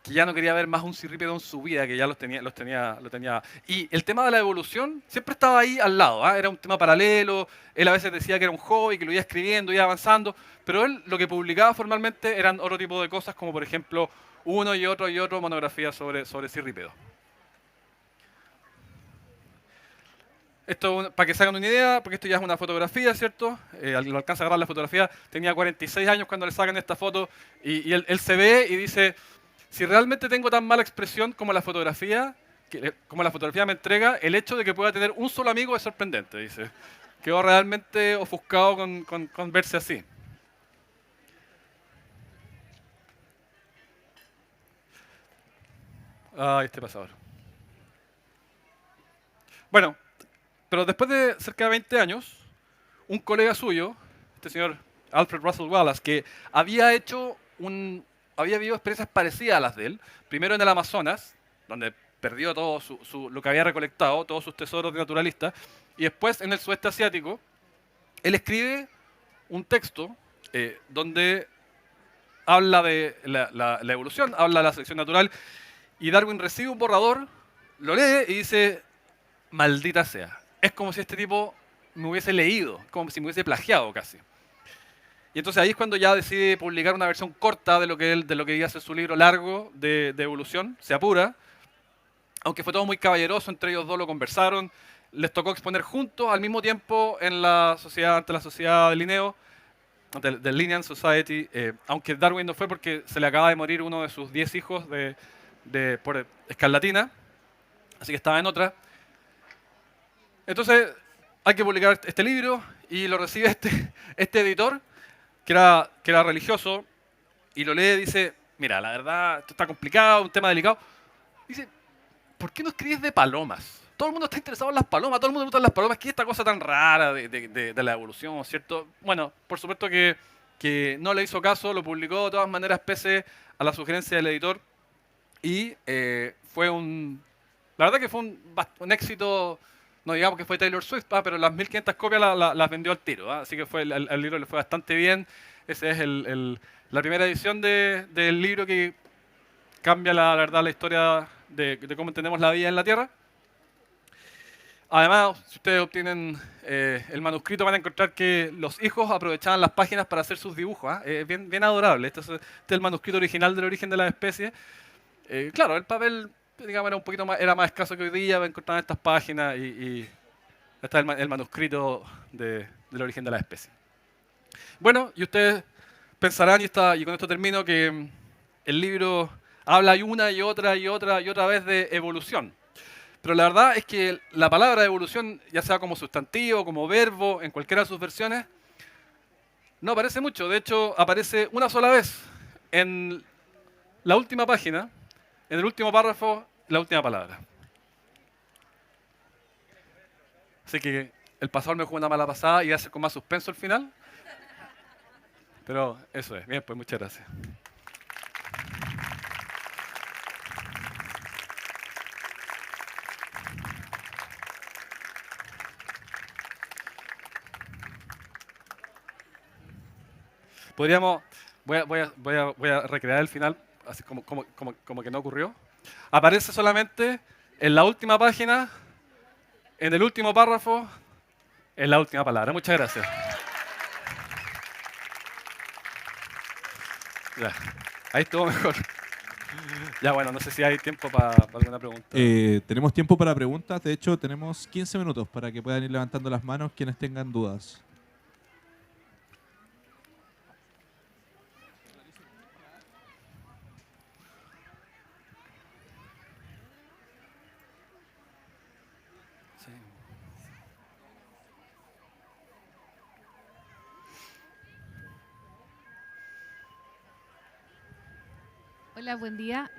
que ya no quería ver más un cirrípedo en su vida, que ya lo tenía. Y el tema de la evolución siempre estaba ahí al lado, ¿ah? Era un tema paralelo, él a veces decía que era un hobby, que lo iba escribiendo, iba avanzando, pero él lo que publicaba formalmente eran otro tipo de cosas, como por ejemplo uno y otro monografías sobre cirrípedos. Esto, para que se hagan una idea, porque esto ya es una fotografía, ¿cierto? Lo alcanza a agarrar la fotografía. Tenía 46 años cuando le sacan esta foto y él se ve y dice, si realmente tengo tan mala expresión como la fotografía me entrega, el hecho de que pueda tener un solo amigo es sorprendente, dice. Quedó realmente ofuscado con verse así. Ay, este pasador. Bueno, pero después de cerca de 20 años, un colega suyo, este señor Alfred Russel Wallace, que había vivido experiencias parecidas a las de él, primero en el Amazonas, donde perdió todo lo que había recolectado, todos sus tesoros de naturalista, y después en el sudeste asiático, él escribe un texto donde habla de la evolución, habla de la selección natural, y Darwin recibe un borrador, lo lee y dice, maldita sea. Es como si este tipo me hubiese leído, como si me hubiese plagiado casi. Y entonces ahí es cuando ya decide publicar una versión corta de lo que iba a ser su libro largo de evolución, se apura, aunque fue todo muy caballeroso, entre ellos dos lo conversaron, les tocó exponer juntos al mismo tiempo en la sociedad, ante la sociedad de Linneo, del Linnean Society, aunque Darwin no fue porque se le acaba de morir uno de sus 10 hijos por escarlatina, así que estaba en otra. Entonces hay que publicar este libro y lo recibe este editor que era religioso y lo lee y dice, mira, la verdad, esto está complicado, un tema delicado. Dice, ¿por qué no escribes de palomas? Todo el mundo está interesado en las palomas, todo el mundo le gustan las palomas. ¿Qué es esta cosa tan rara de la evolución, cierto? Bueno, por supuesto que no le hizo caso, lo publicó de todas maneras pese a la sugerencia del editor y la verdad que fue un éxito, no digamos que fue Taylor Swift, pero las 1500 copias las vendió al tiro, así que el libro le fue bastante bien. Esa es la primera edición del libro que cambia la verdad la historia de cómo entendemos la vida en la Tierra. Además, si ustedes obtienen el manuscrito van a encontrar que los hijos aprovechaban las páginas para hacer sus dibujos. Es bien, bien adorable. Este es el manuscrito original del origen de las especies. Claro, el papel, digamos, era más escaso que hoy día, encontraban estas páginas y está el manuscrito del origen de la especie. Bueno, y ustedes pensarán, y con esto termino, que el libro habla una y otra vez de evolución. Pero la verdad es que la palabra evolución, ya sea como sustantivo, como verbo, en cualquiera de sus versiones, no aparece mucho. De hecho, aparece una sola vez en la última página, en el último párrafo, la última palabra. Sé que el pasador me jugó una mala pasada y iba a ser con más suspenso al final. Pero eso es. Bien, pues muchas gracias. Podríamos, voy a recrear el final, así como que no ocurrió. Aparece solamente en la última página, en el último párrafo, en la última palabra. Muchas gracias. Ya, ahí estuvo mejor. Ya, bueno, no sé si hay tiempo para alguna pregunta. Tenemos tiempo para preguntas. De hecho, tenemos 15 minutos para que puedan ir levantando las manos quienes tengan dudas. Sí. Hola, buen día.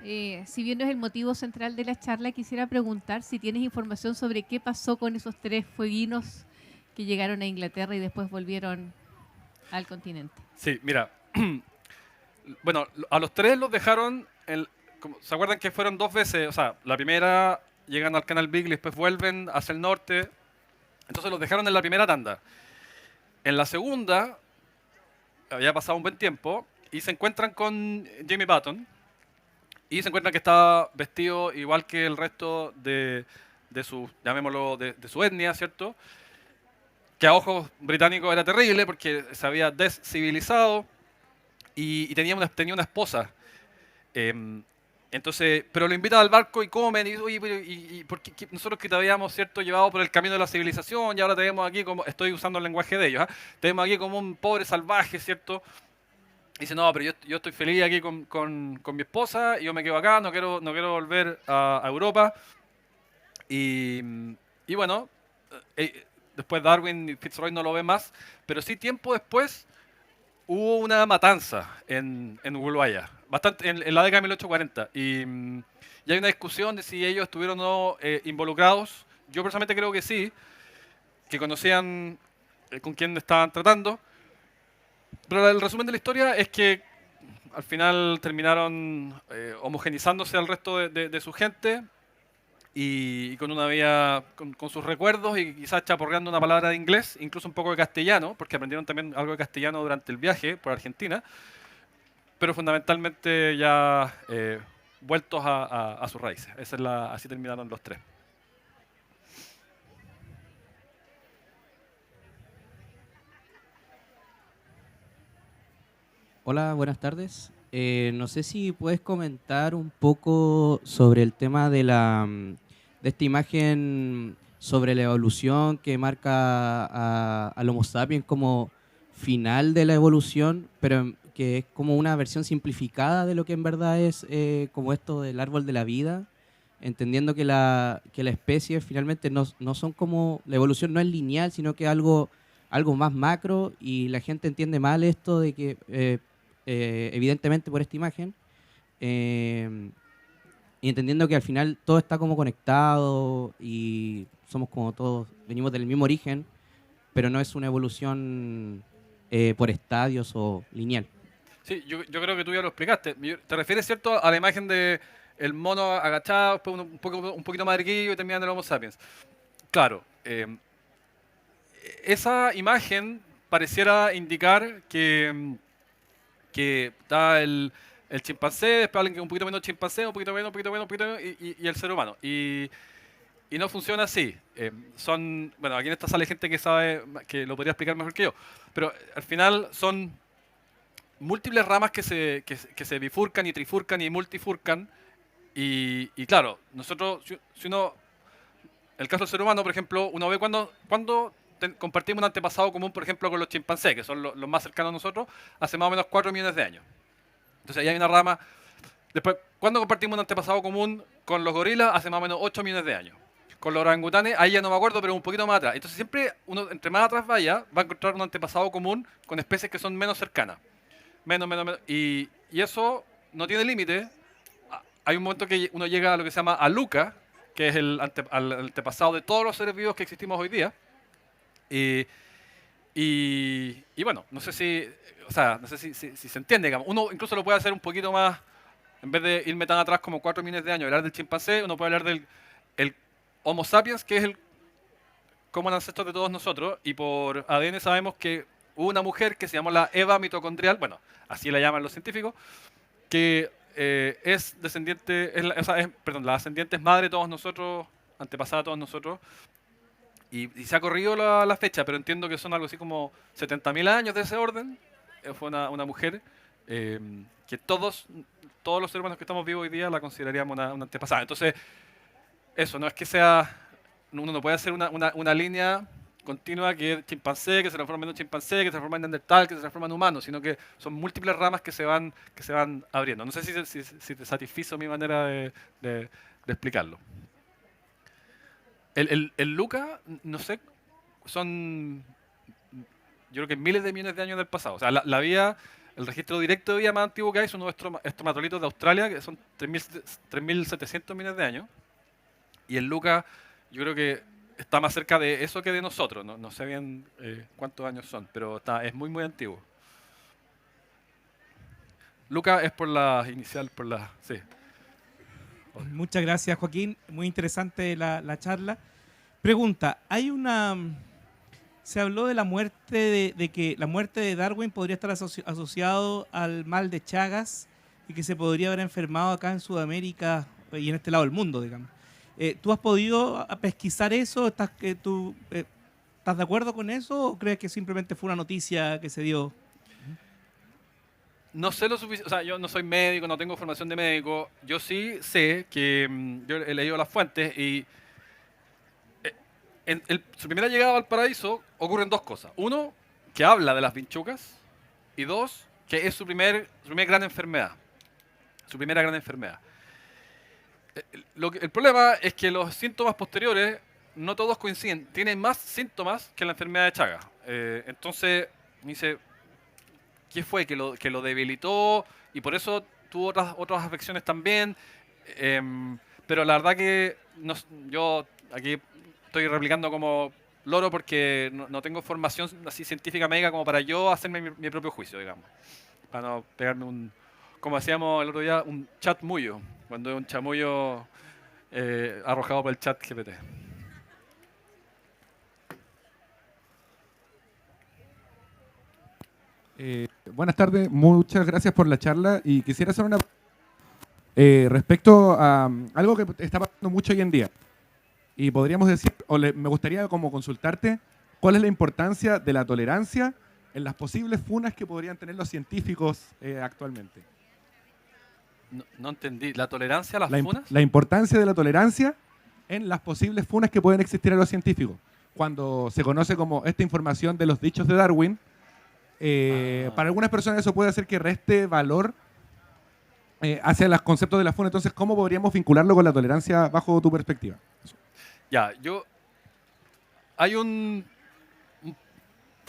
Si bien no es el motivo central de la charla, quisiera preguntar si tienes información sobre qué pasó con esos 3 fueguinos que llegaron a Inglaterra y después volvieron al continente. Sí, mira. Bueno, a los 3 los dejaron. ¿Se acuerdan que fueron 2 veces? O sea, la primera llegan al Canal Beagle y después vuelven hacia el norte. Entonces los dejaron en la primera tanda. En la segunda, había pasado un buen tiempo y se encuentran con Jimmy Button y se encuentran que está vestido igual que el resto de su, llamémoslo, de su etnia, ¿cierto? Que a ojos británicos era terrible porque se había descivilizado y tenía una esposa. Em, entonces, pero lo invitan al barco y comen y, oye, ¿por qué nosotros que te habíamos, cierto, llevado por el camino de la civilización y ahora te vemos aquí como, estoy usando el lenguaje de ellos, ¿ah? Te vemos aquí como un pobre salvaje, ¿cierto? Y dice, no, pero yo estoy feliz aquí con mi esposa y yo me quedo acá, no quiero volver a Europa. Y, y bueno, después Darwin y Fitzroy no lo ven más, pero sí tiempo después hubo una matanza en Ushuaia, bastante en la década de 1840. Y hay una discusión de si ellos estuvieron o no involucrados. Yo personalmente creo que sí, que conocían con quién estaban tratando. Pero el resumen de la historia es que al final terminaron homogenizándose al resto de su gente y con una vida, con sus recuerdos y quizás chaporreando una palabra de inglés, incluso un poco de castellano, porque aprendieron también algo de castellano durante el viaje por Argentina, pero fundamentalmente ya vueltos a sus raíces. Así terminaron los 3. Hola, buenas tardes. No sé si puedes comentar un poco sobre el tema de esta imagen sobre la evolución que marca al Homo sapiens como final de la evolución, pero que es como una versión simplificada de lo que en verdad es como esto del árbol de la vida, entendiendo que la especie finalmente no son como, la evolución no es lineal, sino que algo más macro, y la gente entiende mal esto de que evidentemente por esta imagen, y entendiendo que al final todo está como conectado y somos como todos, venimos del mismo origen, pero no es una evolución por estadios o lineal. Sí, yo creo que tú ya lo explicaste. Te refieres, ¿cierto?, a la imagen de el mono agachado, después un poquito más erguido y terminando el Homo sapiens. Claro, esa imagen pareciera indicar que está el chimpancé, después alguien que es un poquito menos chimpancé, un poquito menos, un poquito menos, un poquito menos, y el ser humano. Y no funciona así. Bueno, aquí en esta sala hay gente que sabe, que lo podría explicar mejor que yo, pero al final son múltiples ramas que se bifurcan y trifurcan y multifurcan. Y claro, nosotros, si uno, el caso del ser humano, por ejemplo, uno ve cuando compartimos un antepasado común, por ejemplo, con los chimpancés, que son los más cercanos a nosotros, hace más o menos 4 millones de años. Entonces ahí hay una rama. Después, ¿cuándo compartimos un antepasado común con los gorilas? Hace más o menos 8 millones de años. Con los orangutanes, ahí ya no me acuerdo, pero un poquito más atrás. Entonces siempre uno, entre más atrás vaya, va a encontrar un antepasado común con especies que son menos cercanas. Menos. Y eso no tiene límite. Hay un momento que uno llega a lo que se llama Aluca, que es al antepasado de todos los seres vivos que existimos hoy día. Y bueno, no sé si, o sea, no sé si se entiende, digamos. Uno incluso lo puede hacer un poquito más, en vez de irme tan atrás como 4 millones de años, hablar del chimpancé, uno puede hablar del el Homo sapiens, que es el común ancestro de todos nosotros, y por ADN sabemos que hubo una mujer que se llamó la Eva mitocondrial, bueno, así la llaman los científicos, que es descendiente, o sea, perdón, la ascendiente es madre de todos nosotros, antepasada de todos nosotros, y se ha corrido la fecha, pero entiendo que son algo así como 70.000 años de ese orden. Fue una mujer eh, que todos los seres humanos que estamos vivos hoy día la consideraríamos una antepasada. Entonces, eso, no es que sea, uno no puede hacer una línea continua que es chimpancé, que se transforma en un chimpancé, que se transforma en neandertal, que se transforma en humano, sino que son múltiples ramas que se van abriendo. No sé si te satisfizo mi manera de explicarlo. El Luca, no sé, son, yo creo que miles de millones de años del pasado. O sea, la vida, el registro directo de vida más antiguo que hay son unos estromatolitos de Australia, que son 3.700 millones de años. Y el Luca, yo creo que está más cerca de eso que de nosotros. No sé bien cuántos años son, pero es muy, muy antiguo. Luca es por la inicial, sí. Muchas gracias, Joaquín. Muy interesante la charla. Pregunta, se habló de la muerte, de que la muerte de Darwin podría estar asociado al mal de Chagas y que se podría haber enfermado acá en Sudamérica y en este lado del mundo, digamos. ¿Tú has podido pesquisar eso? ¿Estás de acuerdo con eso o crees que simplemente fue una noticia que se dio? No sé lo suficiente, o sea, yo no soy médico, no tengo formación de médico. Yo sí sé que yo he leído las fuentes y su primera llegada al paraíso ocurren dos cosas. Uno, que habla de las vinchucas, y dos, que es su primera gran enfermedad. Su primera gran enfermedad. El problema es que los síntomas posteriores no todos coinciden. Tienen más síntomas que la enfermedad de Chagas. Entonces, me dice, ¿qué fue? Que lo debilitó y por eso tuvo otras afecciones también. Pero la verdad que yo aquí estoy replicando como loro porque no tengo formación así científica médica como para yo hacerme mi propio juicio, digamos. Para no pegarme como decíamos el otro día, un chat mullo, cuando es un chamullo arrojado por el chat GPT. Buenas tardes, muchas gracias por la charla y quisiera hacer una respecto a algo que está pasando mucho hoy en día. Y podríamos decir, me gustaría como consultarte cuál es la importancia de la tolerancia en las posibles funas que podrían tener los científicos actualmente. No entendí. ¿La tolerancia a las funas? La importancia de la tolerancia en las posibles funas que pueden existir a los científicos. Cuando se conoce como esta información de los dichos de Darwin, para algunas personas eso puede hacer que reste valor hacia los conceptos de la funa. Entonces, ¿cómo podríamos vincularlo con la tolerancia bajo tu perspectiva? Eso. Ya, hay un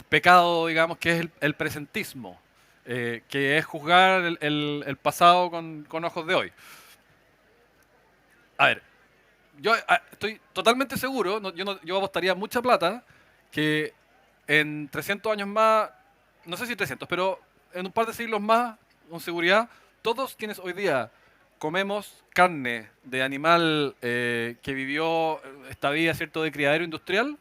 pecado, digamos, que es el presentismo, que es juzgar el pasado con ojos de hoy. A ver, yo estoy totalmente seguro, yo apostaría mucha plata, que en 300 años más, no sé si 300, pero en un par de siglos más, con seguridad, todos quienes hoy día comemos carne de animal que vivió esta vida, ¿cierto?, de criadero industrial,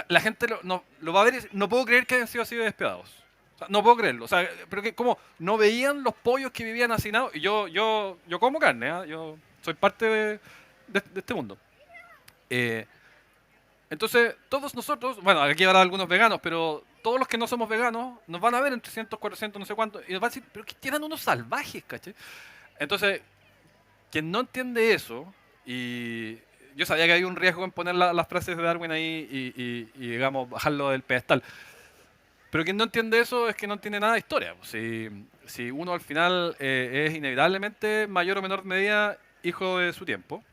la gente lo va a ver y no puedo creer que hayan sido así de despiadados. O sea, no puedo creerlo. O sea, pero que como no veían los pollos que vivían hacinados. Y yo como carne, ¿eh? Yo soy parte de este mundo. Entonces, todos nosotros, bueno, aquí habrá algunos veganos, pero todos los que no somos veganos nos van a ver en 300, 400, no sé cuánto, y nos van a decir, pero que eran unos salvajes, ¿cachai? Entonces, quien no entiende eso, y yo sabía que había un riesgo en poner las frases de Darwin ahí y, digamos, bajarlo del pedestal. Pero quien no entiende eso es que no entiende nada de historia. Si uno al final es inevitablemente, mayor o menor medida, hijo de su tiempo,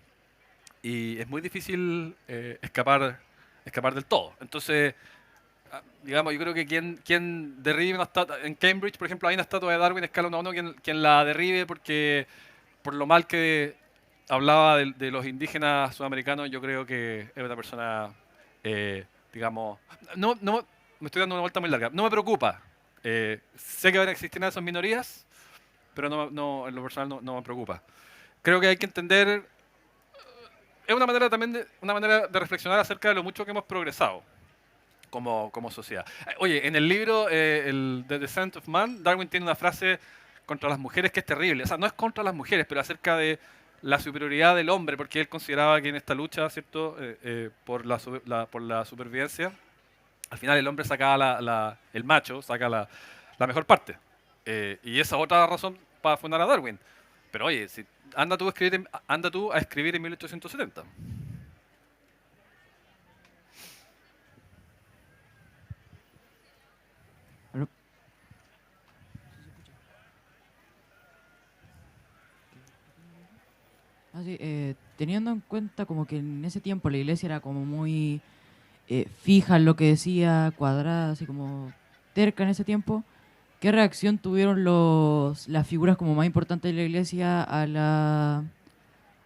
y es muy difícil escapar del todo. Entonces, digamos, yo creo que quien derribe una estatua, en Cambridge, por ejemplo, hay una estatua de Darwin escala 1 a 1, quien la derribe por lo mal que hablaba de los indígenas sudamericanos, yo creo que es una persona digamos, no, me estoy dando una vuelta muy larga. No me preocupa. Sé que van a existir esas minorías, pero en lo personal no me preocupa. Creo que hay que entender, es una manera también una manera de reflexionar acerca de lo mucho que hemos progresado como sociedad. Oye, en el libro The Descent of Man, Darwin tiene una frase contra las mujeres que es terrible. O sea, no es contra las mujeres, pero acerca de la superioridad del hombre, porque él consideraba que en esta lucha, ¿cierto?, por la supervivencia, al final el hombre sacaba el macho saca la mejor parte. Y esa es otra razón para fundar a Darwin. Pero oye, anda tú a escribir en 1870. Así, teniendo en cuenta como que en ese tiempo la iglesia era como muy fija en lo que decía, cuadrada, así como terca en ese tiempo, ¿qué reacción tuvieron las figuras como más importantes de la iglesia a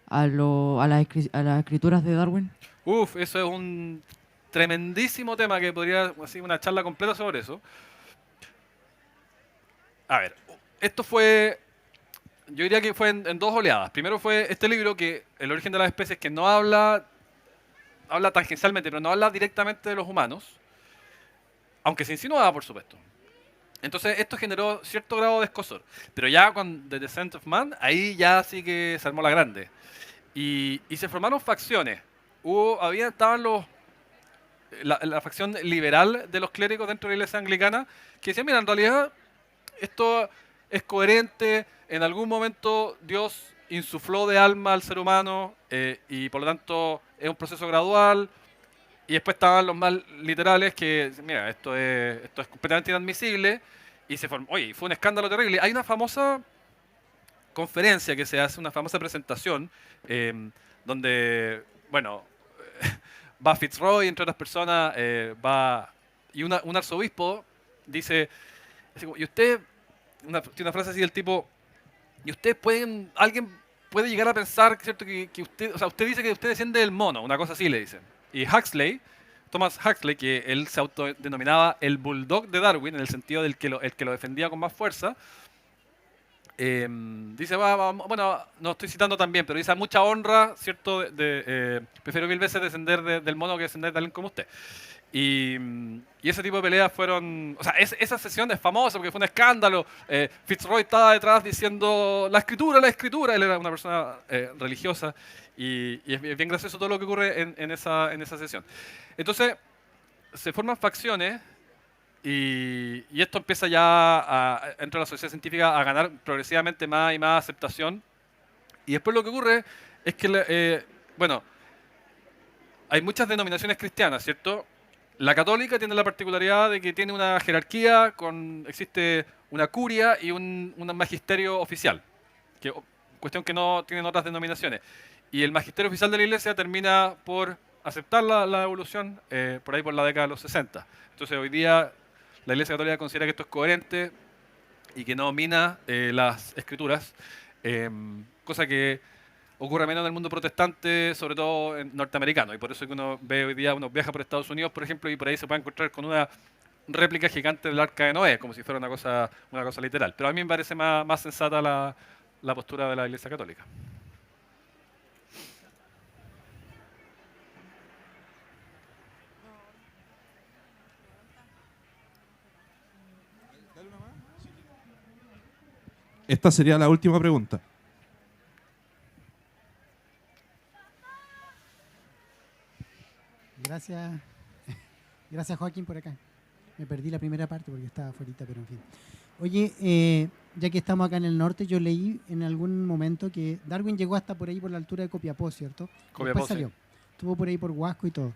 las escrituras de Darwin? Uf, eso es un tremendísimo tema que podría hacer una charla completa sobre eso. A ver, esto fue, yo diría que fue en dos oleadas. Primero fue este libro, que El origen de las especies, que no habla tangencialmente, pero no habla directamente de los humanos, aunque se insinuaba, por supuesto. Entonces esto generó cierto grado de escozor. Pero ya con The Descent of Man, ahí ya sí que se armó la grande. Y se formaron facciones. Estaban la facción liberal de los clérigos dentro de la iglesia anglicana, que decían, mira, en realidad esto es coherente, en algún momento Dios insufló de alma al ser humano y por lo tanto es un proceso gradual. Y después estaban los más literales que, mira, esto es completamente inadmisible. Y oye, fue un escándalo terrible. Hay una famosa conferencia que se hace, una famosa presentación, donde, bueno, va Fitzroy, entre otras personas, y un arzobispo dice, así como, y usted, tiene una frase así del tipo, y ustedes alguien puede llegar a pensar, ¿cierto?, que usted, o sea, usted dice que usted desciende del mono, una cosa así le dicen. Y Thomas Huxley, que él se autodenominaba el bulldog de Darwin, en el sentido del el que lo defendía con más fuerza, dice, bueno, no estoy citando también, pero dice, a mucha honra, ¿cierto? Prefiero 1000 veces descender del mono que descender de alguien como usted. Y ese tipo de peleas fueron... O sea, esa sesión es famosa porque fue un escándalo. Fitzroy estaba detrás diciendo, la escritura. Él era una persona religiosa y es bien gracioso todo lo que ocurre en esa sesión. Entonces, se forman facciones y esto empieza ya, dentro de la sociedad científica, a ganar progresivamente más y más aceptación. Y después lo que ocurre es que, bueno, hay muchas denominaciones cristianas, ¿cierto? La católica tiene la particularidad de que tiene una jerarquía, existe una curia y un magisterio oficial, cuestión que no tienen otras denominaciones. Y el magisterio oficial de la iglesia termina por aceptar la evolución por ahí por la década de los 60. Entonces hoy día la iglesia católica considera que esto es coherente y que no mina las escrituras, cosa que ocurre menos en el mundo protestante, sobre todo en norteamericano, y por eso es que uno ve hoy día, uno viaja por Estados Unidos, por ejemplo, y por ahí se puede encontrar con una réplica gigante del Arca de Noé, como si fuera una cosa literal. Pero a mí me parece más sensata la postura de la Iglesia Católica. Esta sería la última pregunta. Gracias. Gracias, Joaquín, por acá. Me perdí la primera parte porque estaba afuera, pero en fin. Oye, ya que estamos acá en el norte, yo leí en algún momento que Darwin llegó hasta por ahí por la altura de Copiapó, ¿cierto? Copiapó, Después salió. sí. Estuvo por ahí por Huasco y todo.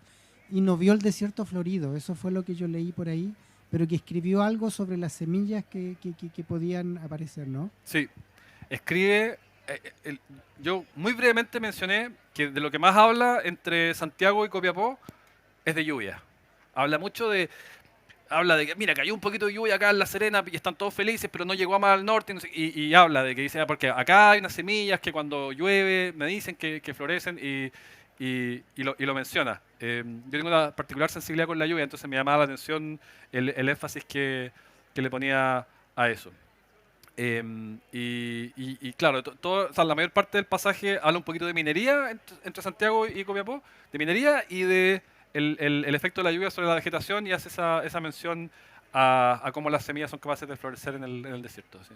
Y no vio el desierto florido, eso fue lo que yo leí por ahí, pero que escribió algo sobre las semillas que podían aparecer, ¿no? Sí, escribe... yo muy brevemente mencioné que de lo que más habla entre Santiago y Copiapó es de lluvia. Habla que, mira, cayó un poquito de lluvia acá en La Serena y están todos felices, pero no llegó a más al norte. Y habla de que dice, porque acá hay unas semillas que cuando llueve me dicen que florecen y y lo menciona. Yo tengo una particular sensibilidad con la lluvia, entonces me llamaba la atención el énfasis que le ponía a eso. Y claro, o sea, la mayor parte del pasaje habla un poquito de minería entre Santiago y Copiapó, de minería y de el efecto de la lluvia sobre la vegetación, y hace esa mención a cómo las semillas son capaces de florecer en el desierto. Sí.